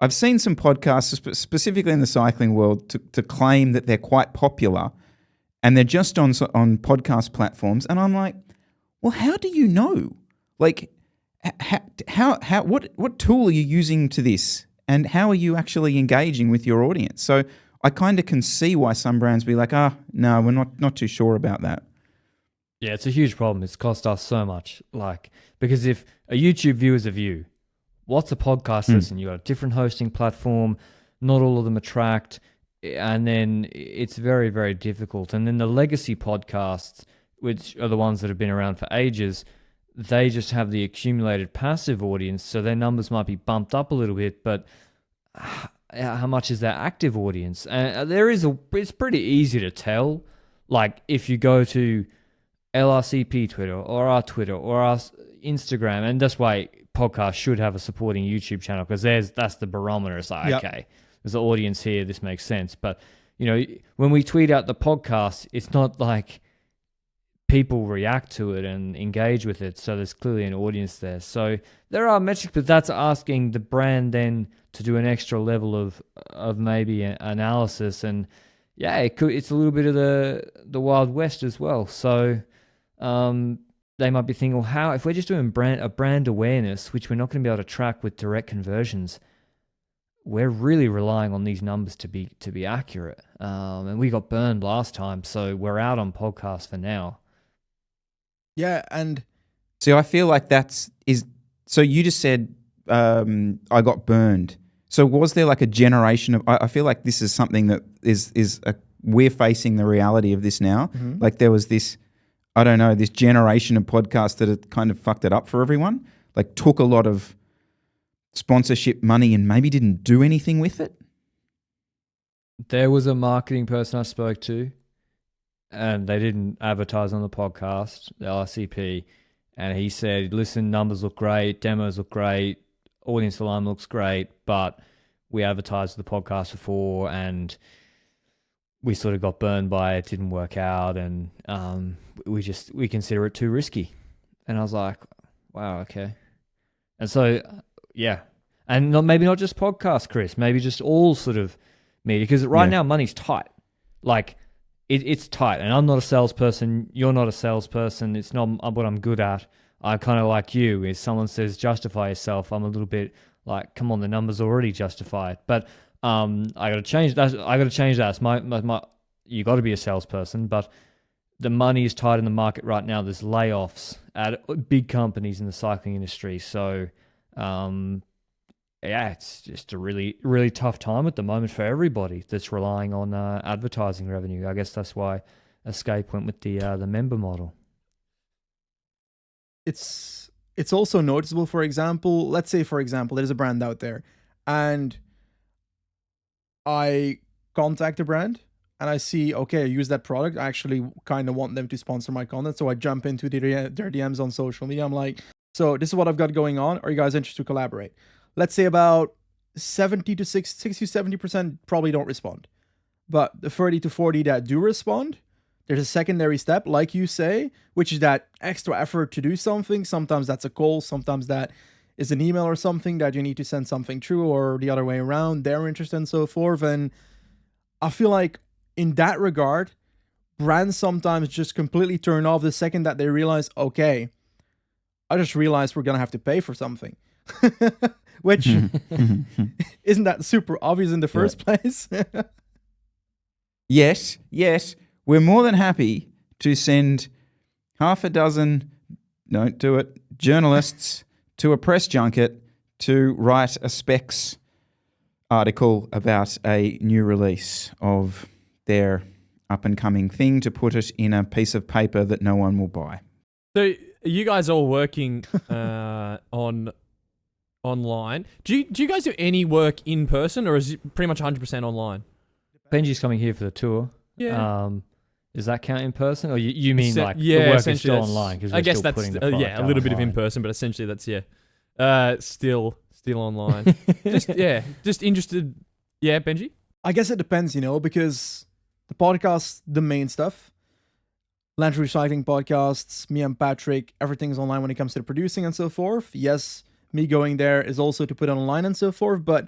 I've seen some podcasts, specifically in the cycling world, to claim that they're quite popular and they're just on podcast platforms. And I'm like, well, how do you know? Like, what tool are you using to this? And how are you actually engaging with your audience? So I kind of can see why some brands be like, no, we're not too sure about that. Yeah, it's a huge problem. It's cost us so much. Like, because if a YouTube view is a view, what's a podcast listen? You got a different hosting platform. Not all of them are tracked. And then it's very, very difficult. And then the legacy podcasts, which are the ones that have been around for ages, they just have the accumulated passive audience. So their numbers might be bumped up a little bit, but how much is their active audience? It's pretty easy to tell. Like if you go to LRCP Twitter or our Twitter or our Instagram, and that's why podcasts should have a supporting YouTube channel, because that's the barometer. It's like, okay, there's an audience here, this makes sense. But when we tweet out the podcast, it's not like people react to it and engage with it, so there's clearly an audience there. So there are metrics, but that's asking the brand then to do an extra level of maybe analysis, and it's a little bit of the Wild West as well. So they might be thinking, well, how if we're just doing brand awareness, which we're not going to be able to track with direct conversions, we're really relying on these numbers to be accurate. And we got burned last time, so we're out on podcasts for now. Yeah, and so I feel like so you just said I got burned. So was there like a generation of? I feel like this is something that we're facing the reality of this now. Mm-hmm. Like there was this, I don't know, this generation of podcasts that had kind of fucked it up for everyone. Like took a lot of sponsorship money and maybe didn't do anything with it. There was a marketing person I spoke to, and they didn't advertise on the podcast, the LRCP, and he said, listen, numbers look great, demos look great, audience alignment looks great, but we advertised the podcast before and we sort of got burned by it, didn't work out, and we consider it too risky. And I was like, wow, okay. And so, yeah. And maybe not just podcasts, Chris, maybe just all sort of media, because right now money's tight. Like, it's tight, and I'm not a salesperson. You're not a salesperson. It's not what I'm good at. I kind of like you. If someone says justify yourself, I'm a little bit like, come on, the numbers already justify it. But I got to change that. It's my. You got to be a salesperson, but the money is tight in the market right now. There's layoffs at big companies in the cycling industry. So, it's just a really, really tough time at the moment for everybody that's relying on advertising revenue. I guess that's why Escape went with the member model. it's also noticeable. For example, let's say, there's a brand out there, and I contact a brand and I see, okay, I use that product. I actually kind of want them to sponsor my content. So I jump into their DMs on social media. I'm like, so this is what I've got going on. Are you guys interested to collaborate? Let's say about 60-70% probably don't respond. But the 30 to 40 that do respond, there's a secondary step, like you say, which is that extra effort to do something. Sometimes that's a call. Sometimes that is an email or something that you need to send something through, or the other way around. They're interested and so forth. And I feel like in that regard, brands sometimes just completely turn off the second that they realize, okay, I just realized we're going to have to pay for something. Which isn't that super obvious in the first place? Yes. We're more than happy to send half a dozen, don't do it, journalists to a press junket to write a specs article about a new release of their up-and-coming thing, to put it in a piece of paper that no one will buy. So are you guys all working online? Do you guys do any work in person, or is it pretty much 100% online? Benji's coming here for the tour. Yeah. Does that count in person, or you mean like yeah, the work is essentially still online? Because I guess that's a little bit of in person, but essentially that's still online. just interested. Yeah, Benji. I guess it depends, because the podcast, the main stuff, Lanterne Recycling podcasts, me and Patrick, everything's online when it comes to the producing and so forth. Yes, me going there is also to put it online and so forth, but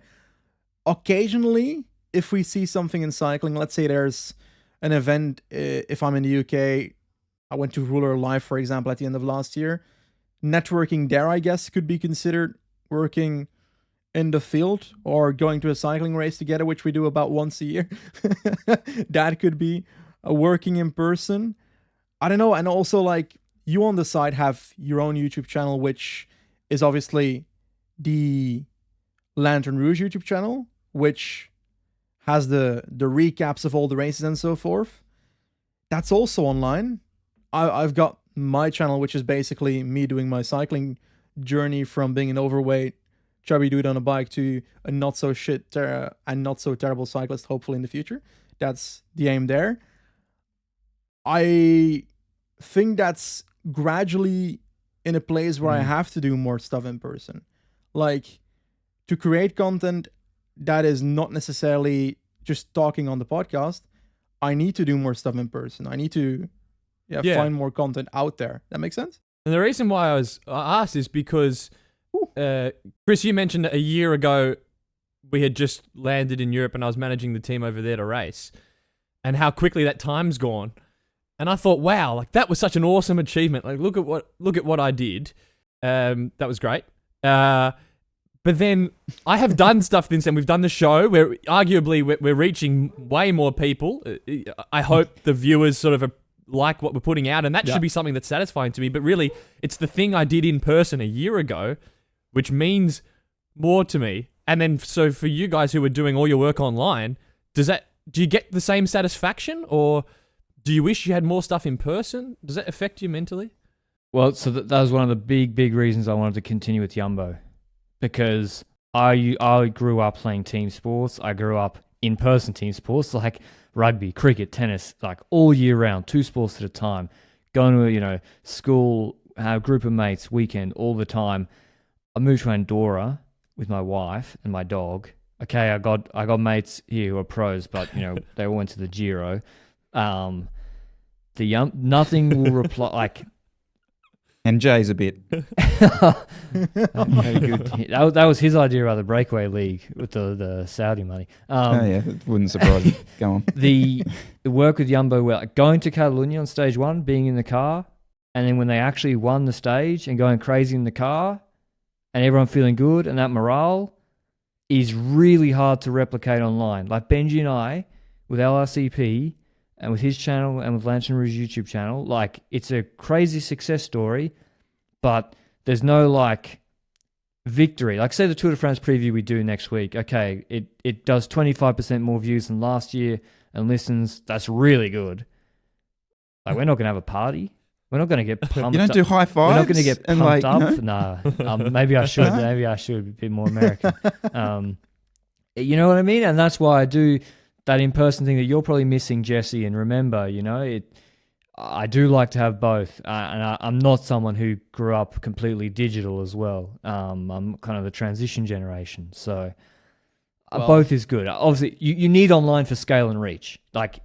occasionally, if we see something in cycling, let's say there's an event, if I'm in the UK, I went to Ruler Live, for example, at the end of last year. Networking there, I guess, could be considered working in the field, or going to a cycling race together, which we do about once a year. That could be working in person. I don't know. And also, like, you on the side have your own YouTube channel, which is obviously the Lanterne Rouge YouTube channel, which has the recaps of all the races and so forth. That's also online. I've got my channel, which is basically me doing my cycling journey from being an overweight, chubby dude on a bike to a not so and not so terrible cyclist, hopefully in the future. That's the aim there. I think that's gradually in a place where I have to do more stuff in person. Like, to create content that is not necessarily just talking on the podcast, I need to do more stuff in person. I need to find more content out there. That makes sense? And the reason why I asked is because, Chris, you mentioned a year ago we had just landed in Europe and I was managing the team over there to race, and how quickly that time's gone. And I thought, wow, like that was such an awesome achievement. Like, look at what I did. That was great. But then I have done stuff since then. We've done the show where arguably we're reaching way more people. I hope the viewers sort of like what we're putting out, and that should be something that's satisfying to me. But really, it's the thing I did in person a year ago, which means more to me. And then, so for you guys who are doing all your work online, do you get the same satisfaction, or do you wish you had more stuff in person? Does that affect you mentally? Well, so that was one of the big reasons I wanted to continue with Jumbo, because I grew up playing team sports. I grew up in-person team sports like rugby, cricket, tennis, like all year round, 2 sports at a time, going to, school, have a group of mates, weekend, all the time. I moved to Andorra with my wife and my dog. Okay, I got mates here who are pros, but they all went to the Giro. Nothing will reply like. And Jay's a bit. Very good. That was his idea of the breakaway league with the Saudi money. It wouldn't surprise me. Go on. The work with Jumbo, going to Catalonia on stage 1, being in the car, and then when they actually won the stage and going crazy in the car, and everyone feeling good, and that morale is really hard to replicate online. Like Benji and I, with LRCP, and with his channel and with Lanterne Rouge YouTube channel, like it's a crazy success story, but there's no like victory. Like say the Tour de France preview we do next week. Okay, it does 25% more views than last year and listens. That's really good. Like we're not going to have a party. We're not going to get pumped. You don't do high fives? We're not going to get pumped up. Nah, maybe I should. Maybe I should be a bit more American. You know what I mean? And that's why I do that in-person thing that you're probably missing, Jesse. And remember, I do like to have both. And I'm not someone who grew up completely digital as well. I'm kind of the transition generation. So both is good. Obviously, you need online for scale and reach. Like,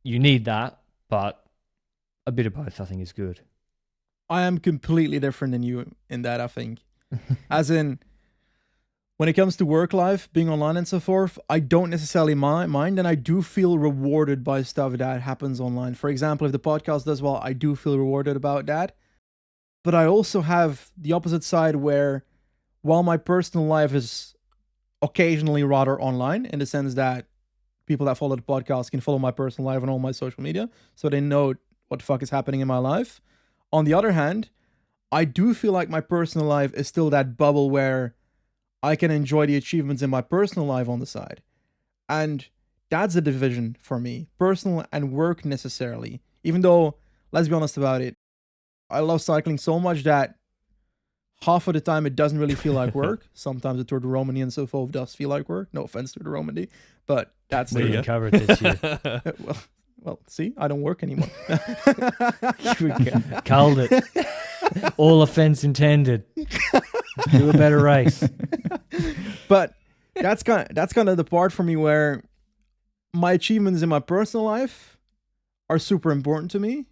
you need that, but a bit of both, I think, is good. I am completely different than you in that, I think. As in, when it comes to work life, being online and so forth, I don't necessarily mind, and I do feel rewarded by stuff that happens online. For example, if the podcast does well, I do feel rewarded about that. But I also have the opposite side where, while my personal life is occasionally rather online, in the sense that people that follow the podcast can follow my personal life on all my social media, so they know what the fuck is happening in my life. On the other hand, I do feel like my personal life is still that bubble where I can enjoy the achievements in my personal life on the side. And that's a division for me, personal and work necessarily. Even though, let's be honest about it, I love cycling so much that half of the time it doesn't really feel like work. Sometimes the Tour de Romandie and so forth does feel like work. No offense to the Romandie, but that's we didn't cover it this year. Well, see, I don't work anymore. Culled it. All offense intended. Do a better race. But that's kind of the part for me where my achievements in my personal life are super important to me.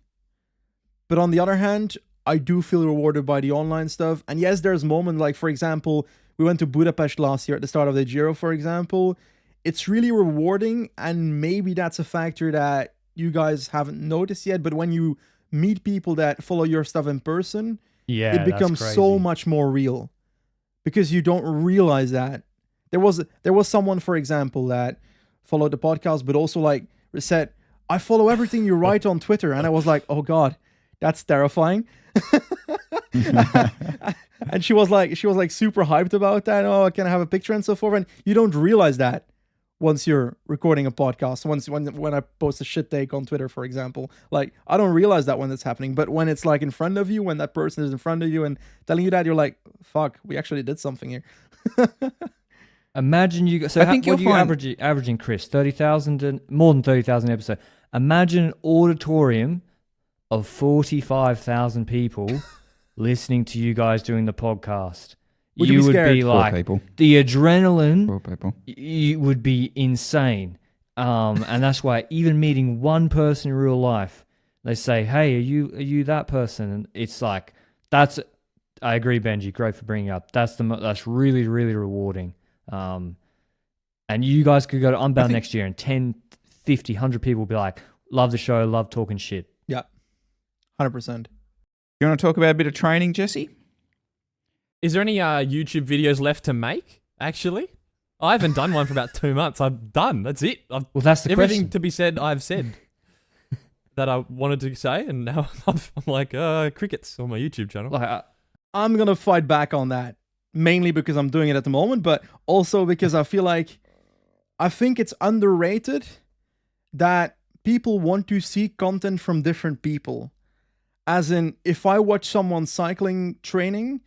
But on the other hand, I do feel rewarded by the online stuff. And yes, there's moments like, for example, we went to Budapest last year at the start of the Giro, for example. It's really rewarding, and maybe that's a factor that you guys haven't noticed yet, but when you meet people that follow your stuff in person, it becomes so much more real, because you don't realize that. There was someone, for example, that followed the podcast, but also like said, I follow everything you write on Twitter. And I was like, oh God, that's terrifying. And she was like super hyped about that. Oh, can I have a picture and so forth? And you don't realize that once you're recording a podcast. When I post a shit take on Twitter, for example, like I don't realize that when that's happening. But when it's like in front of you, when that person is in front of you and telling you that, you're like, fuck, we actually did something here. Imagine you. So I think what you'll are you find- averaging, Chris? 30,000 and more than 30,000 episode. Imagine an auditorium of 45,000 people listening to you guys doing the podcast. Would you be would scared? be Poor like people. the adrenaline. Poor people. You would be insane. And that's why even meeting one person in real life, they say, "Hey, are you that person?" And it's like that's. I agree, Benji. Great for bringing up. That's really really rewarding. And you guys could go to Unbound next year and 10, 50, 100 people will be like, "Love the show, love talking shit." Yeah, 100%. You want to talk about a bit of training, Jesse? Is there any YouTube videos left to make, actually? I haven't done one for about 2 months. I'm done. That's it. Well, that's the Everything question. to be said, I've said that I wanted to say, and now I'm like, crickets on my YouTube channel. Like, I'm gonna fight back on that, mainly because I'm doing it at the moment, but also because I think it's underrated that people want to see content from different people. As in, if I watch someone cycling training,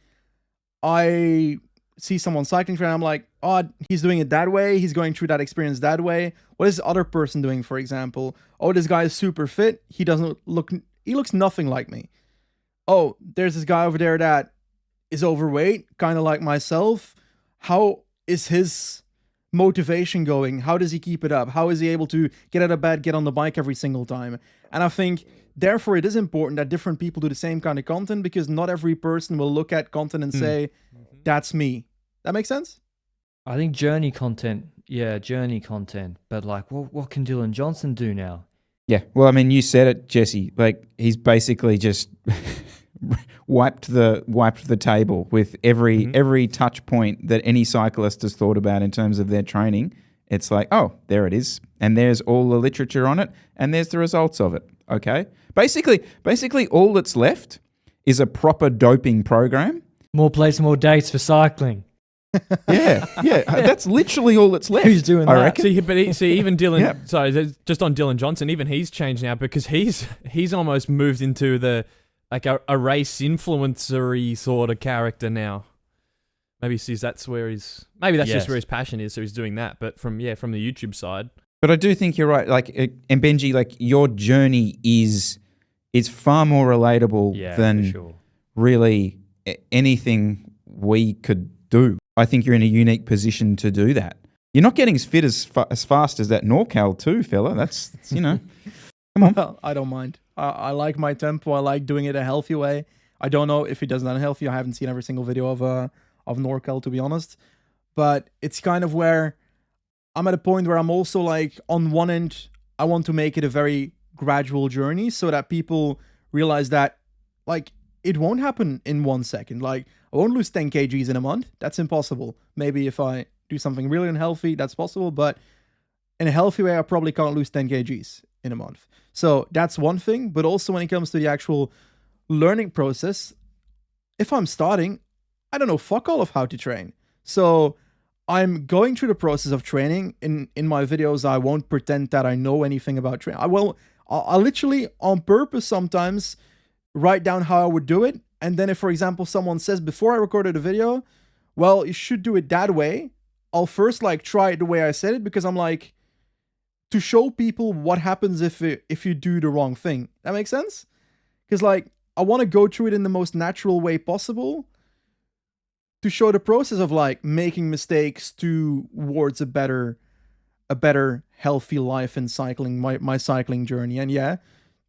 I see someone cycling training, I'm like, oh, he's doing it that way, he's going through that experience that way. What is the other person doing, for example? Oh, this guy is super fit, he looks nothing like me. Oh, there's this guy over there that is overweight, kind of like myself. How is his motivation going? How does he keep it up? How is he able to get out of bed, get on the bike every single time? And I think, therefore, it is important that different people do the same kind of content, because not every person will look at content and say, that's me. That makes sense? I think journey content. But like, what can Dylan Johnson do now? Yeah. Well, I mean, you said it, Jesse. Like, he's basically just wiped the table with every touch point that any cyclist has thought about in terms of their training. It's like, oh, there it is, and there's all the literature on it, and there's the results of it. Okay. Basically, all that's left is a proper doping program. More place, more dates for cycling. Yeah. That's literally all that's left. Who's doing I that? reckon. See, even Dylan. Yeah. Sorry, just on Dylan Johnson. Even he's changed now, because he's almost moved into the like a race influencer-y sort of character now. Maybe that's where just where his passion is. So he's doing that. But from the YouTube side. But I do think you're right. Like, and Benji, like, your journey is far more relatable than for sure. really anything we could do. I think you're in a unique position to do that. You're not getting as fit as fast as that NorCal too, fella. That's come on. Well, I don't mind. I like my tempo. I like doing it a healthy way. I don't know if he does it unhealthy. I haven't seen every single video of NorCal, to be honest. But it's kind of where I'm at a point where I'm also like, on one end, I want to make it a very gradual journey so that people realize that, like, it won't happen in 1 second. Like, I won't lose 10 kgs in a month. That's impossible. Maybe if I do something really unhealthy, that's possible. But in a healthy way, I probably can't lose 10 kgs in a month. So that's one thing. But also when it comes to the actual learning process, if I'm starting, I don't know fuck all of how to train. So I'm going through the process of training. In my videos, I won't pretend that I know anything about training. I'll literally, on purpose sometimes, write down how I would do it. And then if, for example, someone says before I recorded a video, well, you should do it that way, I'll first like try it the way I said it, because I'm like, to show people what happens if you do the wrong thing. That makes sense? Because like, I want to go through it in the most natural way possible to show the process of like making mistakes towards a better healthy life in cycling, my cycling journey. And yeah,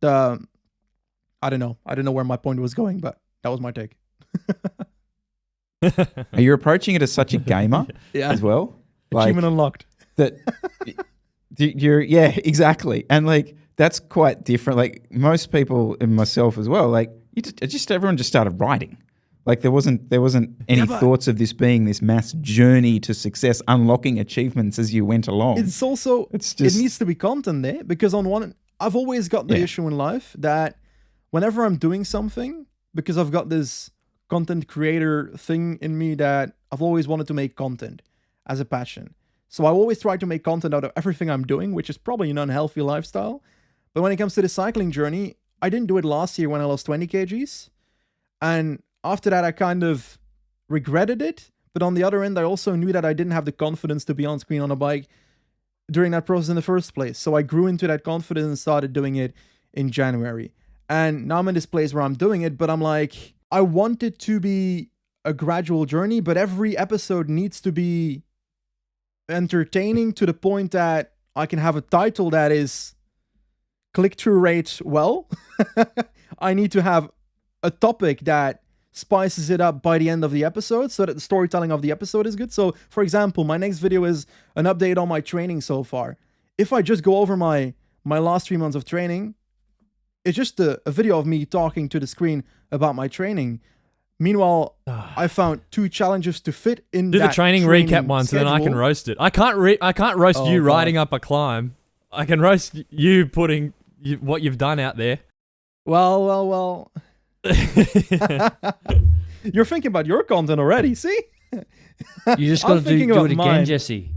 I don't know where my point was going, but that was my take. Are you approaching it as such a gamer as well? Like, Achievement unlocked. that exactly. And like, that's quite different. Like, most people, and myself as well, like, everyone just started writing. Like, there wasn't any thoughts of this being this mass journey to success, unlocking achievements as you went along. It's also, it needs to be content there, because I've always got the issue in life that whenever I'm doing something, because I've got this content creator thing in me that I've always wanted to make content as a passion. So I always try to make content out of everything I'm doing, which is probably an unhealthy lifestyle. But when it comes to the cycling journey, I didn't do it last year when I lost 20 kgs. And after that, I kind of regretted it. But on the other end, I also knew that I didn't have the confidence to be on screen on a bike during that process in the first place. So I grew into that confidence and started doing it in January. And now I'm in this place where I'm doing it, but I'm like, I want it to be a gradual journey, but every episode needs to be entertaining to the point that I can have a title that is click-through rate well. I need to have a topic that spices it up by the end of the episode so that the storytelling of the episode is good. So, for example, my next video is an update on my training so far. If I just go over my last 3 months of training, it's just a video of me talking to the screen about my training. Meanwhile, I found 2 challenges to fit in Do that the training recap once, and then I can roast it. I can't roast you riding up a climb. I can roast you putting what you've done out there. Well. You're thinking about your content already, see? You just got to do it again, mine. Jesse.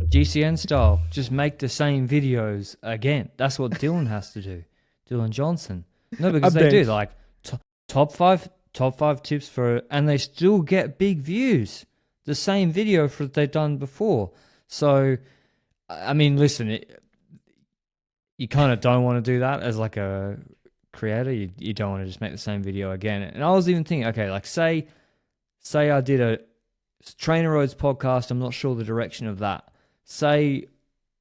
GCN style. Just make the same videos again. That's what Dylan has to do. Dylan Johnson. No, because they do like top five tips for, and they still get big views. The same video for they've done before. So, I mean, listen, you kind of don't want to do that as like a creator. You don't want to just make the same video again. And I was even thinking, okay, like say I did a Trainer Roads podcast. I'm not sure the direction of that. Say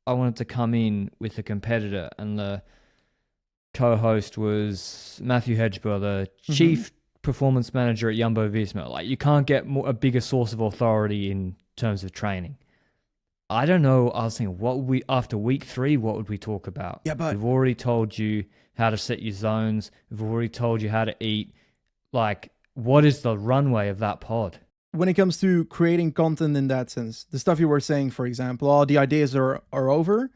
I wanted to come in with a competitor and the co-host was Matthew Hedgeborough, the chief performance manager at Jumbo Visma. Like, you can't get a bigger source of authority in terms of training. I don't know. I was thinking, after week 3, what would we talk about? Yeah, but we've already told you how to set your zones. We've already told you how to eat. Like, what is the runway of that pod? when it comes to creating content in that sense, the stuff you were saying, for example, the ideas are over.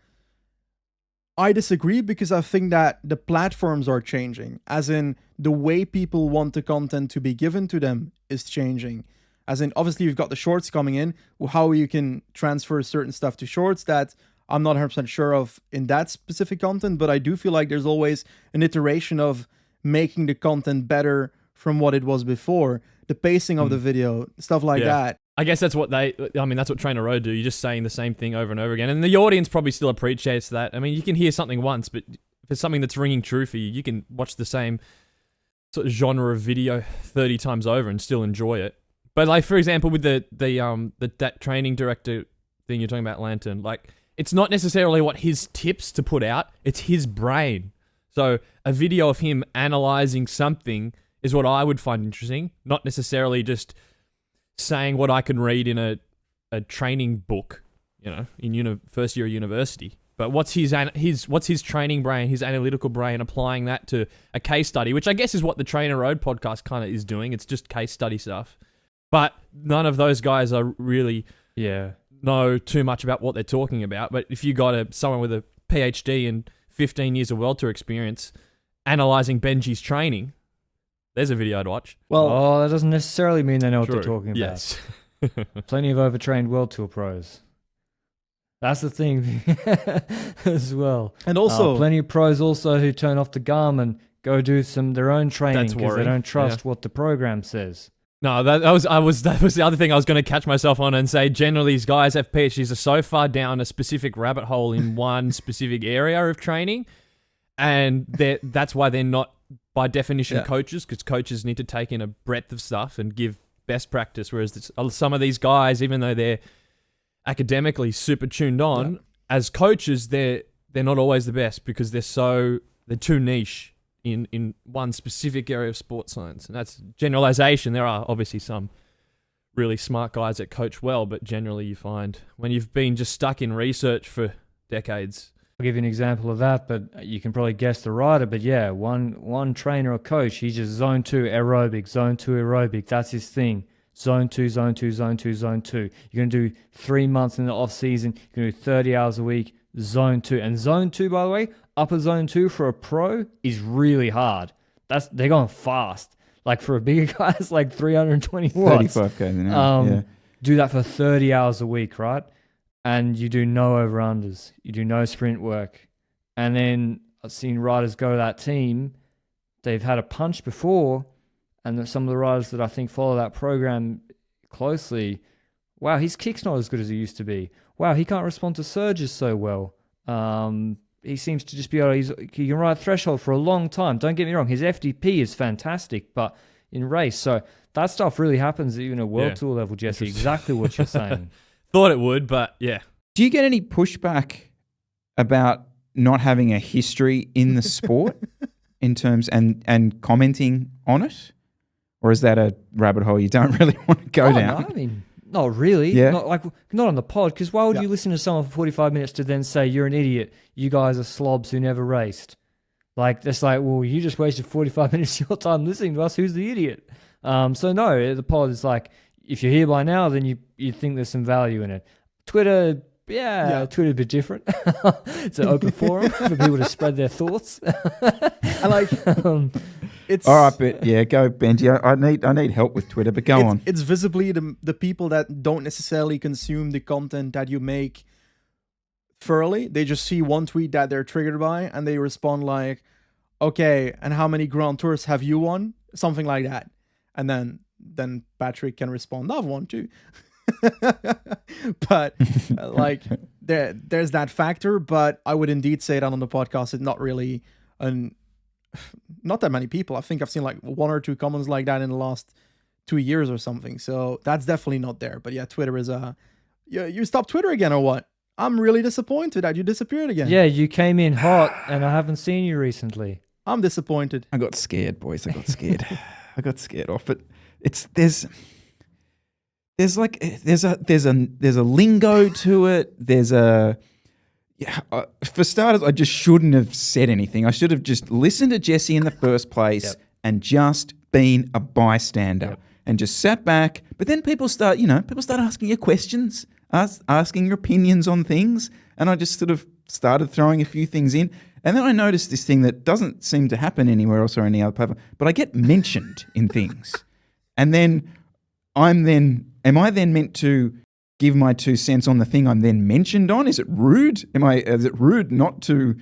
I disagree because I think that the platforms are changing, as in the way people want the content to be given to them is changing. As in, obviously, you've got the shorts coming in, how you can transfer certain stuff to shorts that I'm not 100% sure of in that specific content, but I do feel like there's always an iteration of making the content better from what it was before. The pacing of the video, stuff like that. I guess that's what that's what Trainer Road do. You're just saying the same thing over and over again. And the audience probably still appreciates that. I mean, you can hear something once, but if it's something that's ringing true for you, you can watch the same sort of genre of video 30 times over and still enjoy it. But like, for example, with that training director thing you're talking about, Lanterne, like, it's not necessarily what his tips to put out, it's his brain. So a video of him analyzing something is what I would find interesting, not necessarily just saying what I can read in a training book, in first year of university. But what's his training brain, his analytical brain, applying that to a case study, which I guess is what the Trainer Road podcast kind of is doing. It's just case study stuff. But none of those guys are really know too much about what they're talking about. But if you got someone with a PhD and 15 years of World Tour experience analysing Benji's training, there's a video I'd watch. Well, that doesn't necessarily mean they know what they're talking about. Yes. Plenty of overtrained World Tour pros. That's the thing as well. And also, plenty of pros also who turn off the Garmin, go do their own training because they don't trust what the program says. No, that was the other thing I was going to catch myself on and say, generally these guys have PhDs are so far down a specific rabbit hole in one specific area of training, and that's why they're not, by definition, coaches, because coaches need to take in a breadth of stuff and give best practice, whereas some of these guys, even though they're academically super tuned on, as coaches, they're not always the best because they're too niche in one specific area of sports science. And that's generalization. There are obviously some really smart guys that coach well, but generally you find when you've been just stuck in research for decades. I'll give you an example of that, but you can probably guess the rider. But yeah, one trainer or coach, he's just zone 2 aerobic. That's his thing. Zone 2. You're going to do 3 months in the off season. You're going to do 30 hours a week. Zone 2. And zone 2, by the way, upper zone 2 for a pro is really hard. They're going fast. Like for a bigger guy, it's like 320 watts. 35k an hour. Yeah. Do that for 30 hours a week, right? And you do no over-unders. You do no sprint work. And then I've seen riders go to that team. They've had a punch before. And some of the riders that I think follow that program closely, wow, his kick's not as good as he used to be. Wow, he can't respond to surges so well. He seems to just be able to, he can ride threshold for a long time. Don't get me wrong, his FDP is fantastic, but in race. So that stuff really happens even at World Tour level, Jesse. Exactly what you're saying. Thought it would, but yeah. Do you get any pushback about not having a history in the sport in terms and commenting on it? Or is that a rabbit hole you don't really want to go down? No, I mean, not really. Yeah. Not on the pod, because why would you listen to someone for 45 minutes to then say, you're an idiot, you guys are slobs who never raced? Like, that's like, well, you just wasted 45 minutes of your time listening to us, who's the idiot? So no, the pod is like, if you're here by now, then you think there's some value in it. Twitter, Twitter's a bit different. It's an open forum for people to spread their thoughts. I like it's all right, but go Benji. I need help with Twitter, but go on. It's visibly the people that don't necessarily consume the content that you make thoroughly. They just see one tweet that they're triggered by, and they respond like, "Okay, and how many Grand Tours have you won?" Something like that, and then Patrick can respond, "I've won too." But like there's that factor, but I would indeed say that on the podcast it's not really not that many people. I think I've seen like one or two comments like that in the last 2 years or something, so that's definitely not there. But yeah, Twitter is you stopped Twitter again or what? I'm really disappointed that you disappeared again. Yeah, you came in hot and I haven't seen you recently. I'm disappointed. I got scared, boys. I got scared. I got scared off it. There's a lingo to it. For starters, I just shouldn't have said anything. I should have just listened to Jesse in the first place and just been a bystander and just sat back. But then people start asking you questions, asking your opinions on things, and I just sort of started throwing a few things in. And then I noticed this thing that doesn't seem to happen anywhere else or any other platform, but I get mentioned in things. And then am I then meant to give my 2 cents on the thing I'm then mentioned on? Is it rude? Is it rude not to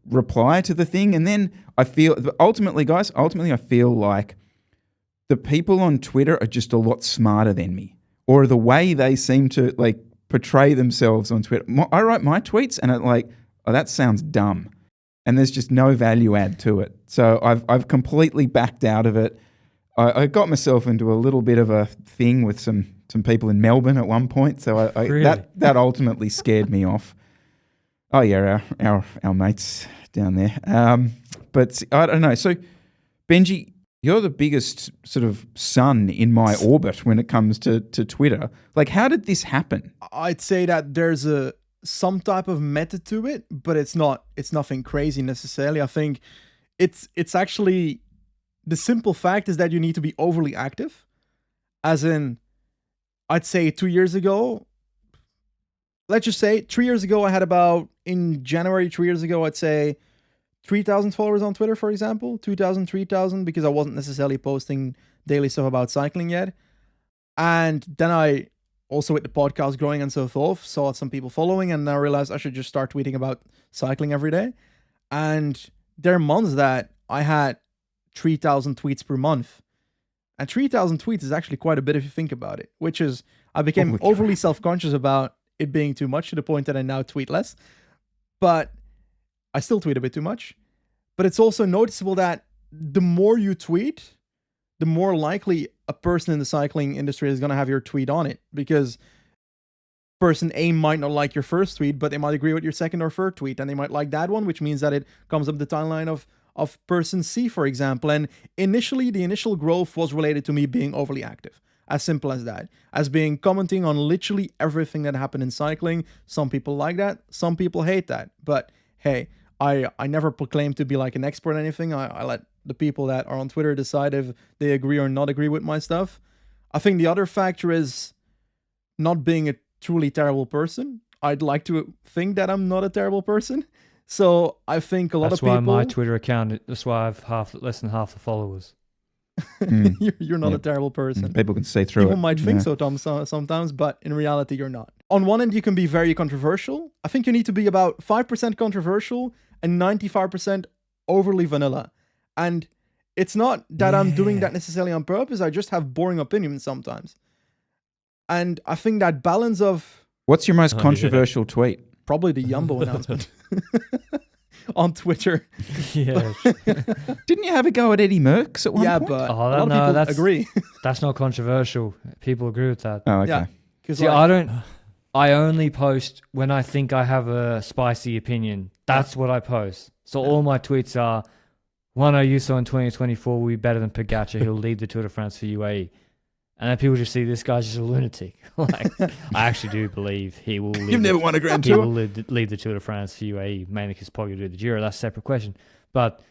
reply to the thing? And then I feel ultimately I feel like the people on Twitter are just a lot smarter than me, or the way they seem to like portray themselves on Twitter. I write my tweets and I'm like, oh, that sounds dumb, and there's just no value add to it. So I've completely backed out of it. I got myself into a little bit of a thing with some people in Melbourne at one point, so Really? that ultimately scared me off. Oh yeah, our mates down there. But I don't know. So Benji, you're the biggest sort of sun in my orbit when it comes to Twitter. Like, how did this happen? I'd say that there's some type of method to it, but it's nothing crazy necessarily. I think it's actually, the simple fact is that you need to be overly active. As in, I'd say 2 years ago, let's just say 3 years ago, I had about, in January 3 years ago, I'd say 3,000 followers on Twitter, for example, 2,000, 3,000, because I wasn't necessarily posting daily stuff about cycling yet. And then I also, with the podcast growing and so forth, saw some people following, and I realized I should just start tweeting about cycling every day. And there are months that I had 3,000 tweets per month. And 3,000 tweets is actually quite a bit if you think about it, which is, I became overly self-conscious about it being too much, to the point that I now tweet less. But I still tweet a bit too much. But it's also noticeable that the more you tweet, the more likely a person in the cycling industry is going to have your tweet on it. Because person A might not like your first tweet, but they might agree with your second or third tweet, and they might like that one, which means that it comes up the timeline of person C, for example. And initially, the initial growth was related to me being overly active. As simple as that. As being commenting on literally everything that happened in cycling. Some people like that. Some people hate that. But hey, I never proclaim to be like an expert or anything. I let the people that are on Twitter decide if they agree or not agree with my stuff. I think the other factor is not being a truly terrible person. I'd like to think that I'm not a terrible person. So I think a lot That's of people. why my Twitter account. That's why I've less than half the followers. You're not a terrible person. People can see through People it. might think so, Tom, sometimes, but in reality, you're not. On one end, you can be very controversial. I think you need to be about 5% controversial and 95% overly vanilla. And it's not that I'm doing that necessarily on purpose. I just have boring opinions sometimes. And I think that balance of... What's your most controversial tweet? Probably the Jumbo announcement on Twitter. Yeah. Didn't you have a go at Eddie Merckx at one point? But Oh, a lot of people agree. That's not controversial. People agree with that. Oh, okay. Yeah, See, I only post when I think I have a spicy opinion. That's what I post. So all my tweets are, Juan Ayuso in 2024 will be better than Pogacar. He'll lead the Tour de France for UAE. And then people just see this guy's just a lunatic. Like, I actually do believe he will lead. You've never won a Grand He Tour. will lead the Tour de France for UAE, mainly because probably do the Giro. That's a separate question. But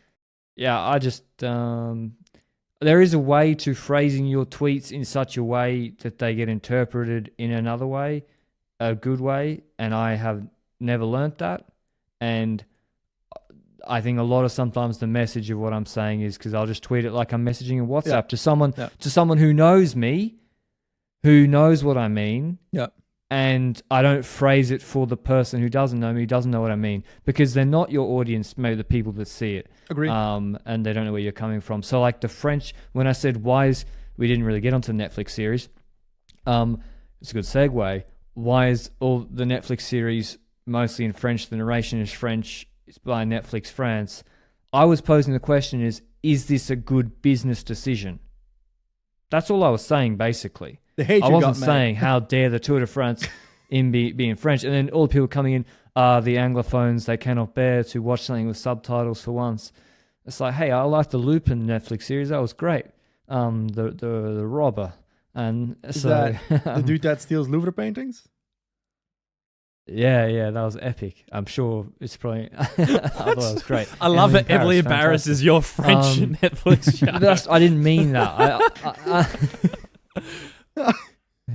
yeah, I just there is a way to phrasing your tweets in such a way that they get interpreted in another way, a good way, and I have never learnt that. And I think a lot of sometimes the message of what I'm saying is because I'll just tweet it like I'm messaging in WhatsApp to someone who knows me, who knows what I mean. Yeah. And I don't phrase it for the person who doesn't know me, who doesn't know what I mean, because they're not your audience, maybe the people that see it. Agree. And they don't know where you're coming from. So like the French, when I said we didn't really get onto the Netflix series, it's a good segue. Why is all the Netflix series mostly in French? The narration is French. It's by Netflix France. I was posing the question is this a good business decision? That's all I was saying, basically. I wasn't saying, how dare the Tour de France be in French? And then all the people coming in are the Anglophones. They cannot bear to watch something with subtitles for once. It's like, hey, I like the Lupin Netflix series. That was great. The robber. And Is so that the dude that steals Louvre paintings? Yeah, that was epic. I'm sure it's probably. I thought it was great. I love it. Emily embarrasses your French Netflix show. I didn't mean that.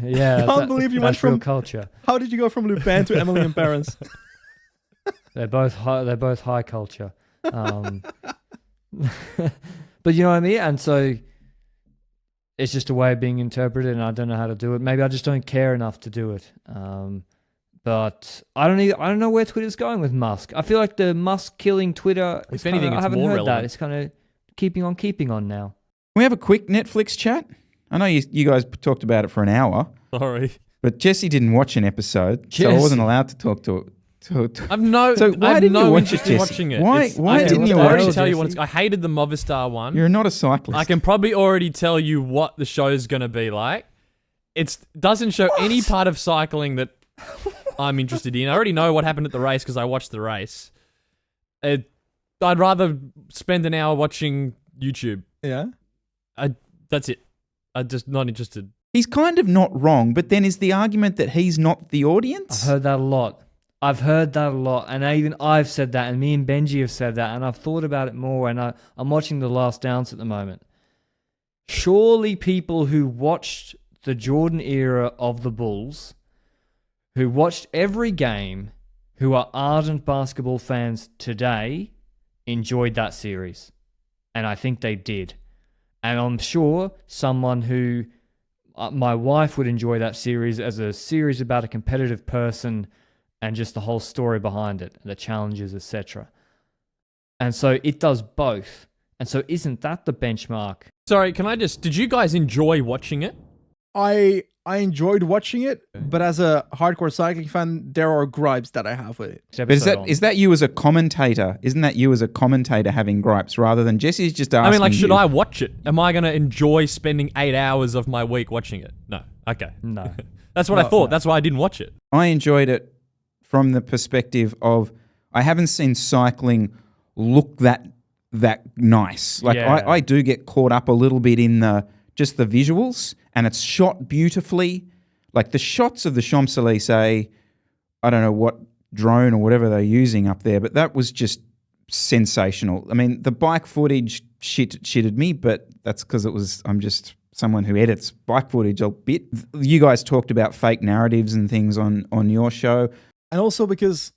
Yeah, I can't believe you went that's real from culture. How did you go from Lupin to Emily in Paris? They're both high culture. But you know what I mean. And so it's just a way of being interpreted, and I don't know how to do it. Maybe I just don't care enough to do it. But I don't know where Twitter's going with Musk. I feel like the Musk killing Twitter. If anything, I it's haven't more heard relevant. that. It's kind of keeping on now. Can we have a quick Netflix chat? I know you guys talked about it for an hour, Sorry. but Jesse didn't watch an episode, so I wasn't alled to talk to it. I've no. So why I have didn't you no watch interest it, in Jesse? watching it. Why I didn't you already watch it? tell you Jesse? I hated the Movistar one. You're not a cyclist. I can probably already tell you what the show's going to be like. It doesn't show any part of cycling that I'm interested in. I already know what happened at the race because I watched the race. I'd rather spend an hour watching YouTube. Yeah. That's it. I'm just not interested. He's kind of not wrong, but then is the argument that he's not the audience? I've heard that a lot. And even I've said that, and me and Benji have said that, and I've thought about it more, and I'm watching The Last Dance at the moment. Surely people who watched the Jordan era of the Bulls, who watched every game, who are ardent basketball fans today, enjoyed that series. And I think they did. And I'm sure someone who, my wife would enjoy that series as a series about a competitive person and just the whole story behind it, the challenges, etc. And so it does both. And so isn't that the benchmark? Sorry, did you guys enjoy watching it? I enjoyed watching it, but as a hardcore cycling fan, there are gripes that I have with it. But is that you as a commentator? Isn't that you as a commentator having gripes rather than Jesse's just asking? I mean, like, should you? I watch it? Am I going to enjoy spending 8 hours of my week watching it? No. Okay. No. That's what I thought. That's why I didn't watch it. I enjoyed it from the perspective of I haven't seen cycling look that nice. Like Yeah. I do get caught up a little bit in just the visuals, and it's shot beautifully. Like the shots of the Champs-Élysées, I don't know what drone or whatever they're using up there, but that was just sensational. I mean, the bike footage shitted me, but that's because I'm just someone who edits bike footage a bit. You guys talked about fake narratives and things on your show. And also because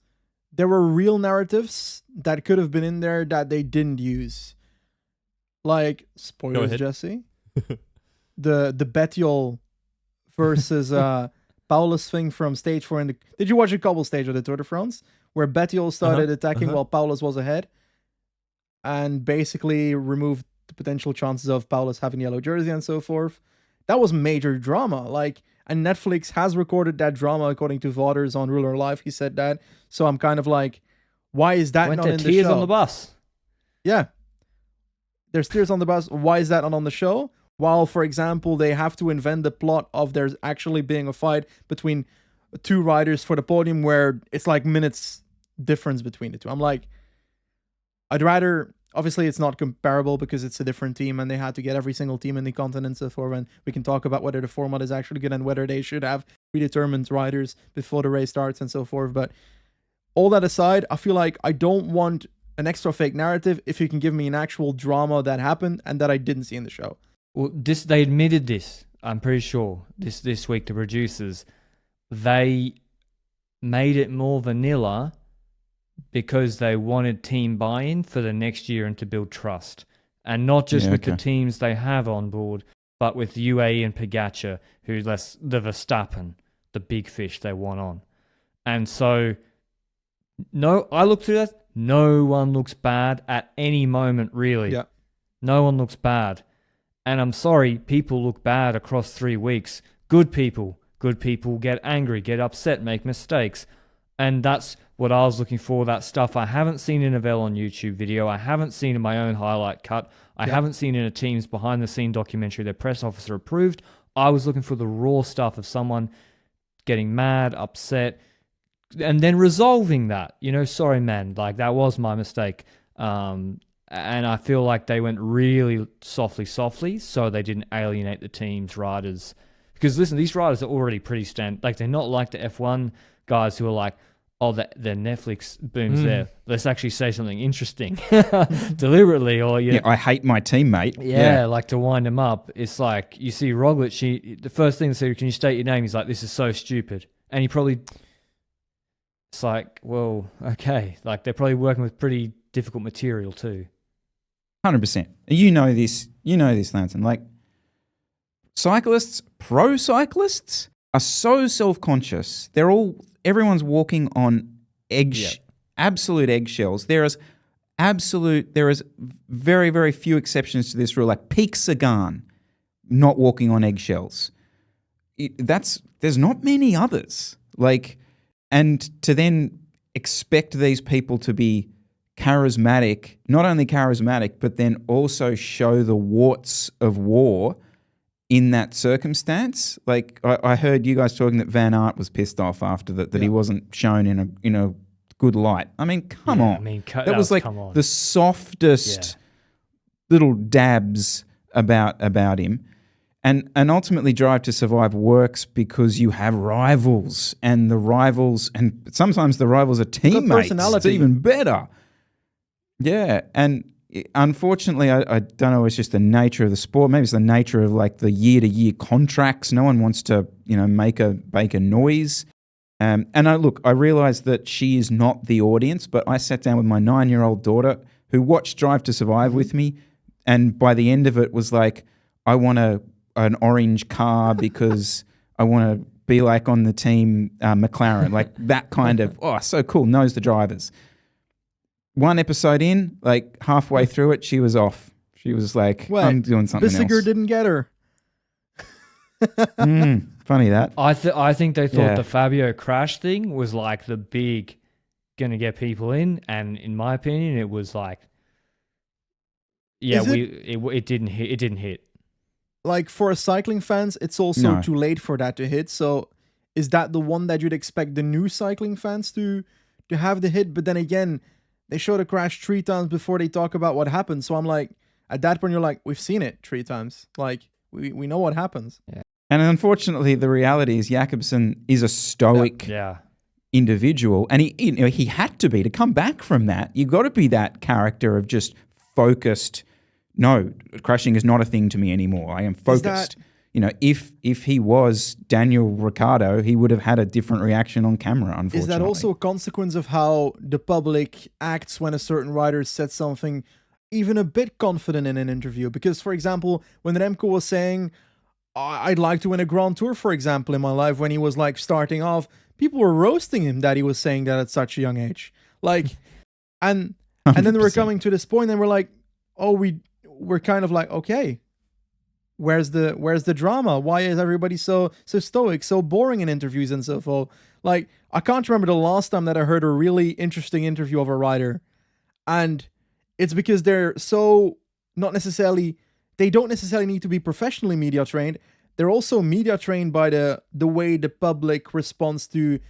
there were real narratives that could have been in there that they didn't use. Like, spoilers, Jesse. the Bettiol versus Paulus thing from stage 4 in the... Did you watch a couple stage of the Tour de France? Where Bettiol started attacking while Paulus was ahead and basically removed the potential chances of Paulus having yellow jersey and so forth. That was major drama. Like, and Netflix has recorded that drama according to Vaughters on Ruler Live. He said that. So I'm kind of like, why is that not in the show? Tears on the bus. Yeah. There's tears on the bus. Why is that not on the show? While, for example, they have to invent the plot of there's actually being a fight between two riders for the podium where it's like minutes difference between the two. I'm like, I'd rather... Obviously, it's not comparable because it's a different team and they had to get every single team in the continent for when we can talk about whether the format is actually good and whether they should have predetermined riders before the race starts and so forth. But all that aside, I feel like I don't want an extra fake narrative if you can give me an actual drama that happened and that I didn't see in the show. Well, they admitted this, I'm pretty sure, this week, the producers. They made it more vanilla because they wanted team buy-in for the next year and to build trust. And not just with the teams they have on board, but with UAE and Pogacar, who's the Verstappen, the big fish they want on. And so, I looked through that, no one looks bad at any moment, really. Yeah. No one looks bad. And I'm sorry, people look bad across 3 weeks. Good people get angry, get upset, make mistakes. And that's what I was looking for, that stuff I haven't seen in a Vel on YouTube video. I haven't seen in my own highlight cut. I haven't seen in a team's behind-the-scene documentary their press officer approved. I was looking for the raw stuff of someone getting mad, upset, and then resolving that. Sorry, man, like that was my mistake. And I feel like they went really softly, so they didn't alienate the team's riders. Because listen, these riders are already pretty like they're not like the F1 guys who are like, oh, the Netflix boom's there. Let's actually say something interesting deliberately. Or I hate my teammate. Yeah, like to wind him up. It's like you see Roglic, the first thing they say, can you state your name? He's like, this is so stupid. And he probably, it's like, well, okay. Like they're probably working with pretty difficult material too. 100%. You know this, Lanterne. Like cyclists, pro cyclists are so self-conscious. Everyone's walking on absolute eggshells. There is very, very few exceptions to this rule. Like Peak Sagan, not walking on eggshells. There's not many others. Like, and to then expect these people to be charismatic, not only charismatic, but then also show the warts of war in that circumstance. Like I heard you guys talking that Van Aert was pissed off after that he wasn't shown in a good light. I mean, come on. That was like the softest little dabs about him. And ultimately Drive to Survive works because you have rivals and sometimes the rivals are teammates. It's even better. Yeah. And unfortunately, I don't know, it's just the nature of the sport. Maybe it's the nature of like the year-to-year contracts. No one wants to, make a noise. And I realize that she is not the audience, but I sat down with my 9-year-old daughter who watched Drive to Survive with me. And by the end of it was like, I want an orange car because I want to be like on the team McLaren, like that kind of, so cool, knows the drivers. One episode in, like halfway through it, she was off. She was like, I'm doing something else. Bissiger didn't get her. Funny that. I think they thought the Fabio crash thing was like the big going to get people in. And in my opinion, it was like, it didn't hit. It didn't hit. Like for cycling fans, it's also too late for that to hit. So is that the one that you'd expect the new cycling fans to have the hit? But then again, they show the crash 3 times before they talk about what happened. So I'm like, at that point, you're like, we've seen it 3 times. Like, we know what happens. Yeah. And unfortunately, the reality is Jakobsen is a stoic individual. And he had to be to come back from that. You've got to be that character of just focused. No, crashing is not a thing to me anymore. I am focused. if he was Daniel Ricciardo, he would have had a different reaction on camera, unfortunately. Is that also a consequence of how the public acts when a certain rider said something even a bit confident in an interview? Because, for example, when Remco was saying, I'd like to win a Grand Tour, for example, in my life, when he was like starting off, people were roasting him that he was saying that at such a young age. Like, and then we're coming to this point and we're like, oh, we're kind of like, okay, where's the drama? Why is everybody so stoic, so boring in interviews and so forth? Like, I can't remember the last time that I heard a really interesting interview of a rider, and it's because they're so they don't necessarily need to be professionally media trained. They're also media trained by the way the public responds to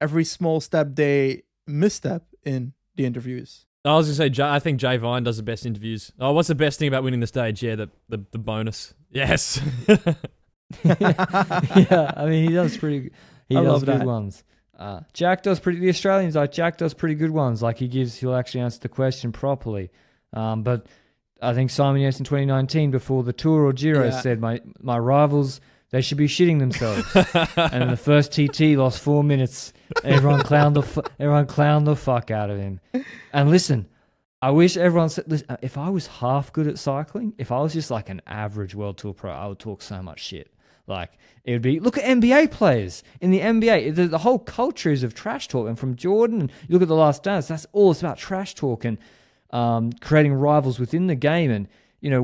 every small step they misstep in the interviews. I was going to say, I think Jay Vine does the best interviews. Oh, what's the best thing about winning the stage? Yeah, the bonus. Yes. Yeah, I mean, he does pretty. He does love good that. ones. Jack does pretty. The Australians, like Jack, does pretty good ones. Like he'll actually answer the question properly. But I think Simon Yates in 2019, before the Tour or Giro, said my rivals, they should be shitting themselves. And in the first TT, lost 4 minutes. Everyone clowned the fuck out of him. And listen, I wish everyone said, listen, if I was half good at cycling, if I was just like an average World Tour pro, I would talk so much shit. Like, it would be, look at NBA players. In the NBA, the whole culture is of trash talk. And from Jordan, and you look at The Last Dance, that's all it's about, trash talk and creating rivals within the game. And,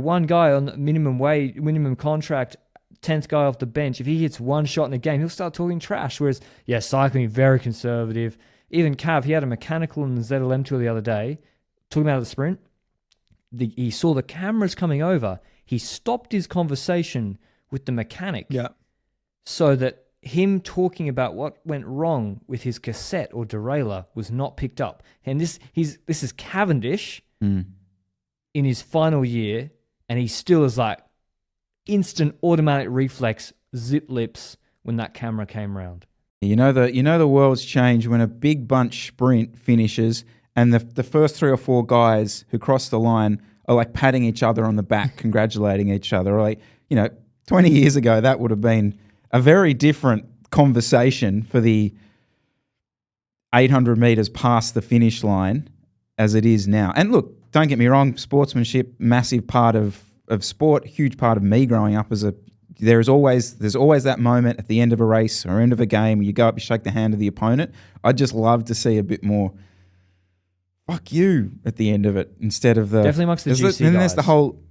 one guy on minimum contract, 10th guy off the bench, if he hits one shot in the game, he'll start talking trash. Whereas, cycling, very conservative. Even Cav, he had a mechanical in the ZLM Tour the other day, talking about the sprint. He saw the cameras coming over. He stopped his conversation with the mechanic. Yeah. So that him talking about what went wrong with his cassette or derailleur was not picked up. And this is Cavendish in his final year, and he still is like instant automatic reflex, zip lips when that camera came round. The world's changed when a big bunch sprint finishes and the first 3 or 4 guys who cross the line are like patting each other on the back, congratulating each other. Or like, 20 years ago, that would have been a very different conversation for the 800 meters past the finish line as it is now. And look, don't get me wrong, sportsmanship, massive part of sport, huge part of me growing up as there's always that moment at the end of a race or end of a game where you go up, you shake the hand of the opponent. I'd just love to see a bit more fuck you at the end of it instead of the... Definitely amongst the juicy And guys. there's the whole...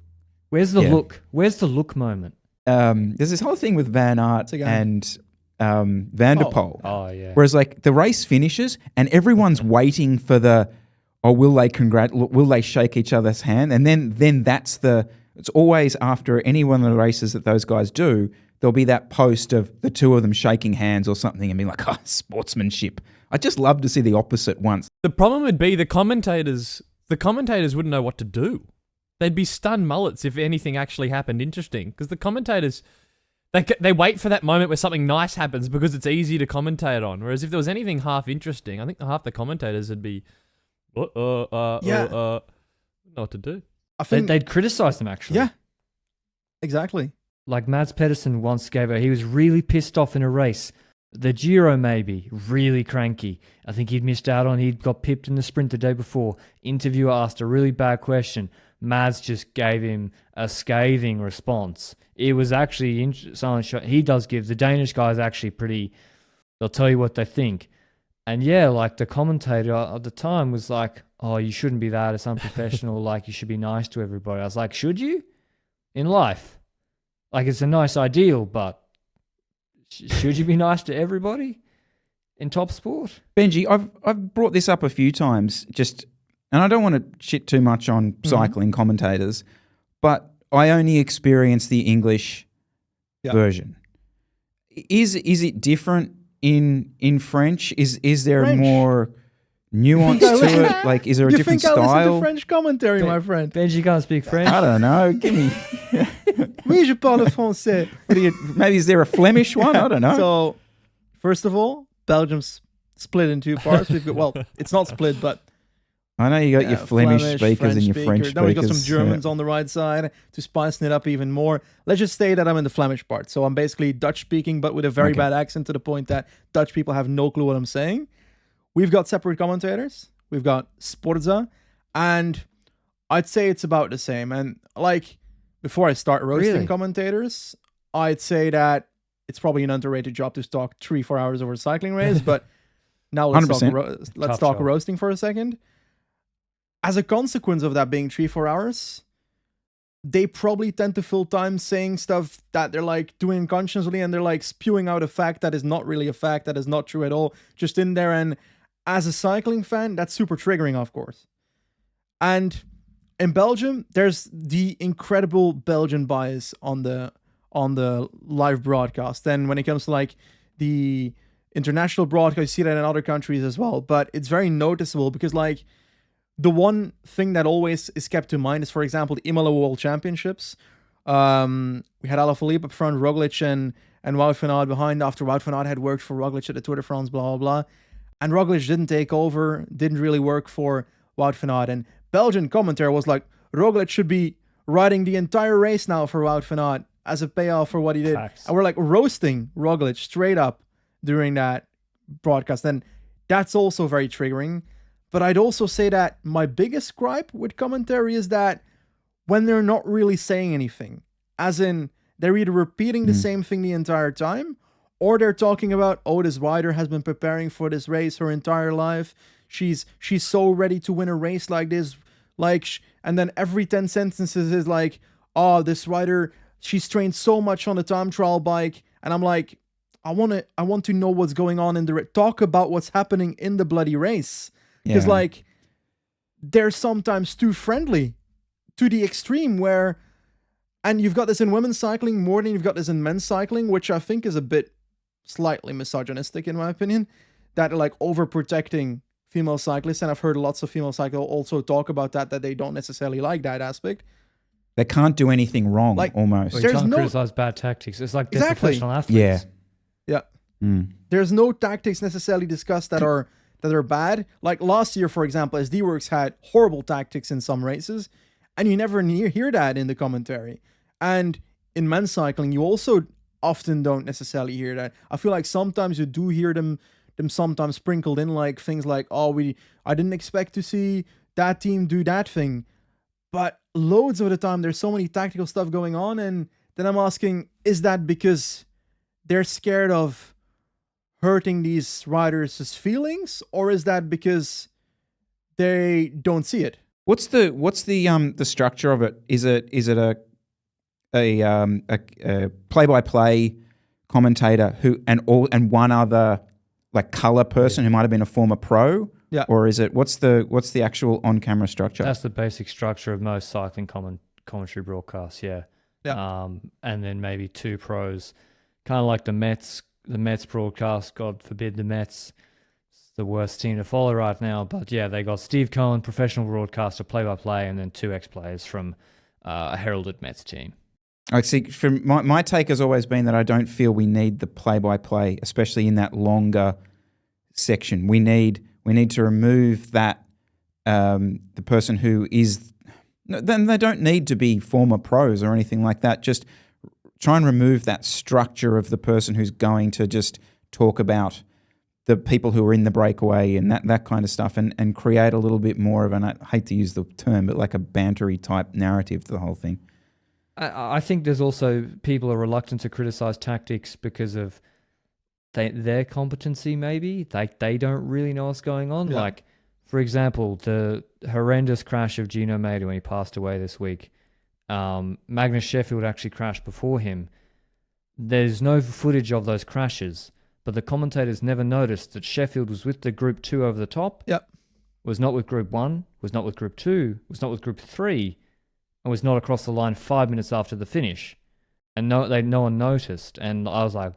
Where's the look? Where's the look moment? There's this whole thing with Van Aert and Van der Poel. Oh, yeah. Whereas like the race finishes and everyone's waiting for will they shake each other's hand? And then it's always after any one of the races that those guys do, there'll be that post of the two of them shaking hands or something and being like, sportsmanship. I'd just love to see the opposite once. The problem would be the commentators wouldn't know what to do. They'd be stunned mullets if anything actually happened interesting, because the commentators, they wait for that moment where something nice happens because it's easy to commentate on. Whereas if there was anything half interesting, I think half the commentators would be, know what to do. I think They'd criticize them, actually. Yeah, exactly. Like Mads Pedersen once he was really pissed off in a race. The Giro, maybe, really cranky. I think he'd got pipped in the sprint the day before. Interviewer asked a really bad question. Mads just gave him a scathing response. It was actually he does give, the Danish guys actually pretty, they'll tell you what they think. And like the commentator at the time was like, oh, you shouldn't be that, it's unprofessional, like you should be nice to everybody. I was like, should you? In life? Like it's a nice ideal, but should you be nice to everybody in top sport? Benji, I've brought this up a few times, and I don't want to shit too much on cycling commentators, but I only experience the English version. Is it different in French? Is there French. More nuance to it? Like, is there a different style? You think I listen style? to French commentary, my friend? Benji can't speak French. I don't know. Give me. Oui, je parle français. Maybe is there a Flemish one? I don't know. So, first of all, Belgium's split in 2 parts. We've got, it's not split, but I know you got your Flemish speakers French and your French speakers. Then we got some Germans on the right side to spice it up even more. Let's just say that I'm in the Flemish part. So I'm basically Dutch speaking, but with a very bad accent to the point that Dutch people have no clue what I'm saying. We've got separate commentators. We've got Sporza. And I'd say it's about the same. And like, before I start roasting commentators, I'd say that it's probably an underrated job to talk 3-4 hours over a cycling race. But now let's talk roasting for a second. As a consequence of that being 3-4 hours, they probably tend to fill time saying stuff that they're like doing consciously, and they're like spewing out a fact that is not really a fact, that is not true at all, just in there. And as a cycling fan, that's super triggering, of course. And in Belgium, there's the incredible Belgian bias on the live broadcast. And when it comes to like the international broadcast, you see that in other countries as well. But it's very noticeable because like, the one thing that always is kept in mind is, for example, the Imola World Championships. We had Alaphilippe up front, Roglic and Wout van Aert behind after Wout van Aert had worked for Roglic at the Tour de France, blah, blah, blah. And Roglic didn't take over, didn't really work for Wout van Aert. And Belgian commentary was like, Roglic should be riding the entire race now for Wout van Aert as a payoff for what he did. Facts. And we're like roasting Roglic straight up during that broadcast. And that's also very triggering. But I'd also say that my biggest gripe with commentary is that when they're not really saying anything, as in they're either repeating the same thing the entire time, or they're talking about, oh, this rider has been preparing for this race her entire life. She's so ready to win a race like this. And then every 10 sentences is like, oh, this rider, she's trained so much on the time trial bike. And I'm like, I want to know what's going on in the talk about what's happening in the bloody race. Because, like, they're sometimes too friendly to the extreme where... And you've got this in women's cycling more than you've got this in men's cycling, which I think is a bit slightly misogynistic, in my opinion. That are, like, overprotecting female cyclists. And I've heard lots of female cyclists also talk about that they don't necessarily like that aspect. They can't do anything wrong, like, almost. Well, you can't criticize bad tactics. It's like they're professional athletes. Yeah. There's no tactics necessarily discussed that are bad. Like last year, for example, SD Works had horrible tactics in some races, and you never hear that in the commentary. And in men's cycling, you also often don't necessarily hear that. I feel like sometimes you do hear them sometimes sprinkled in, like things like, oh, I didn't expect to see that team do that thing. But loads of the time, there's so many tactical stuff going on, and then I'm asking, is that because they're scared of hurting these riders' feelings, or is that because they don't see it? What's the structure of it? Is it a play-by-play commentator and one other like color person who might have been a former pro? Yeah. Or is it what's the actual on-camera structure? That's the basic structure of most cycling commentary broadcasts. Yeah. And then maybe two pros, kind of like the Mets. The Mets broadcast, God forbid the Mets, it's the worst team to follow right now. But yeah, they got Steve Cohen, professional broadcaster, play-by-play, and then two ex-players from a heralded Mets team. I see. From my take has always been that I don't feel we need the play-by-play, especially in that longer section. We need to remove that the person who is. Then they don't need to be former pros or anything like that. Just try and remove that structure of the person who's going to just talk about the people who are in the breakaway and that kind of stuff, and create a little bit more of I hate to use the term, but like a bantery type narrative to the whole thing. I think there's also people are reluctant to criticize tactics because of their competency, maybe. Like they don't really know what's going on. Yeah. Like, for example, the horrendous crash of Gino Maeda when he passed away this week. Magnus Sheffield actually crashed before him. There's no footage of those crashes, but the commentators never noticed that Sheffield was with the Group 2 over the top, was not with Group 1, was not with Group 2, was not with Group 3, and was not across the line 5 minutes after the finish. And no one noticed. And I was like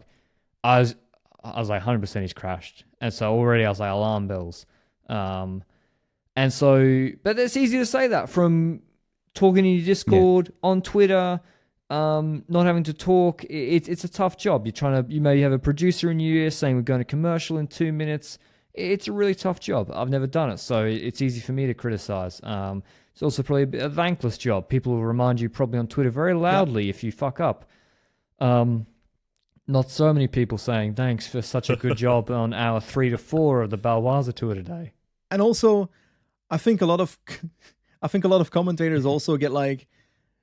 100% he's crashed. And so already I was like, alarm bells. And so, but it's easy to say that from talking in your Discord, on Twitter, not having to talk. It's a tough job. You maybe have a producer in your ear saying we're going to commercial in 2 minutes. it's a really tough job. I've never done it, so it's easy for me to criticize. It's also probably a thankless job. People will remind you probably on Twitter very loudly if you fuck up. Not so many people saying thanks for such a good job on hour 3 to 4 of the Balwaza tour today. And also, I think a lot of commentators also get like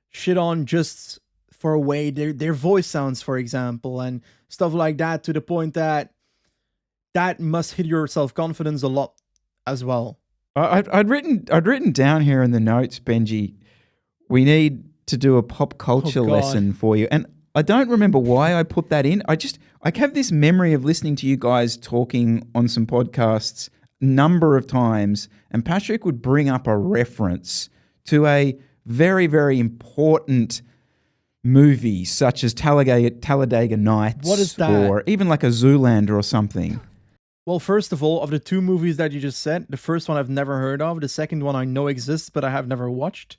shit on just for a way their voice sounds, for example, and stuff like that, to the point that must hit your self-confidence a lot as well. I'd written down here in the notes, Benji, we need to do a pop culture lesson for you. And I don't remember why I put that in. I have this memory of listening to you guys talking on some podcasts a number of times, and Patrick would bring up a reference to a very, very important movie such as Talladega Nights. What is that? Or even like a Zoolander or something. Well, first of all, of the 2 movies that you just said, the first one I've never heard of. The second one I know exists, but I have never watched.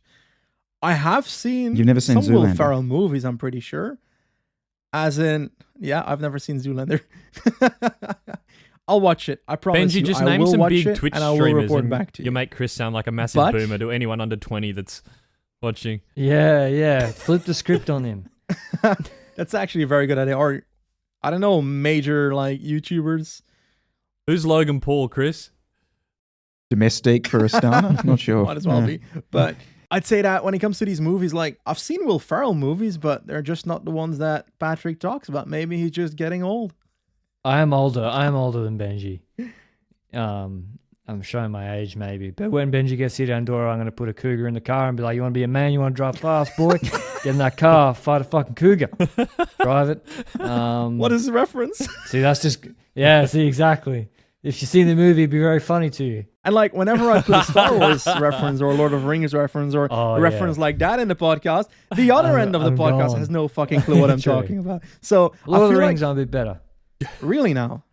I have seen. You've never seen some Will Zoolander? Ferrell movies, I'm pretty sure. As in, yeah, I've never seen Zoolander. I'll watch it. I promise Benji, you. just I name will some watch big it, Twitch and I will streamers, report and back to you. you'll make Chris sound like a massive But- boomer to anyone under 20 that's watching. Yeah. Flip the script on him. That's actually a very good idea. Or, I don't know, major like YouTubers. Who's Logan Paul, Chris? Domestique for a starter? Not sure. Might as well Yeah. be. But I'd say that when it comes to these movies, like, I've seen Will Ferrell movies, but they're just not the ones that Patrick talks about. Maybe he's just getting old. I am older than Benji. I'm showing my age maybe. But when Benji gets here to Andorra, I'm going to put a cougar in the car and be like, you want to be a man? You want to drive fast, boy? Get in that car, fight a fucking cougar. Drive it. What is the reference? See, that's just... Yeah, see, exactly. If you see the movie, it'd be very funny to you. And like whenever I put a Star Wars reference or a Lord of the Rings reference or a reference like that in the podcast, the other end of the podcast gone. has no fucking clue what I'm True. talking about. So Lord I of the feel Rings like, are a bit better. really now.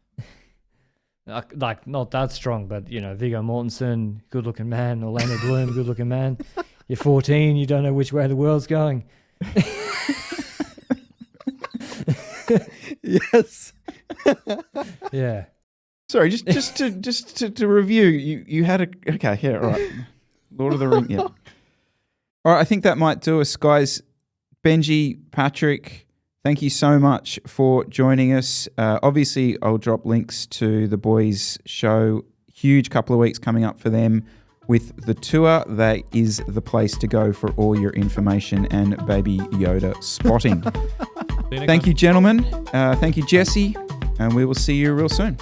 Like, not that strong, but, you know, Viggo Mortensen, good-looking man. Orlando Bloom, good-looking man. You're 14, you don't know which way the world's going. Yes. Yeah. Sorry, just to review, you had a... Okay, yeah, all right. Lord of the Rings, yeah. All right, I think that might do us, guys. Benji, Patrick, thank you so much for joining us. Obviously, I'll drop links to the boys' show. Huge couple of weeks coming up for them with the tour. That is the place to go for all your information and Baby Yoda spotting. Thank you, gentlemen. Thank you, Jesse. And we will see you real soon.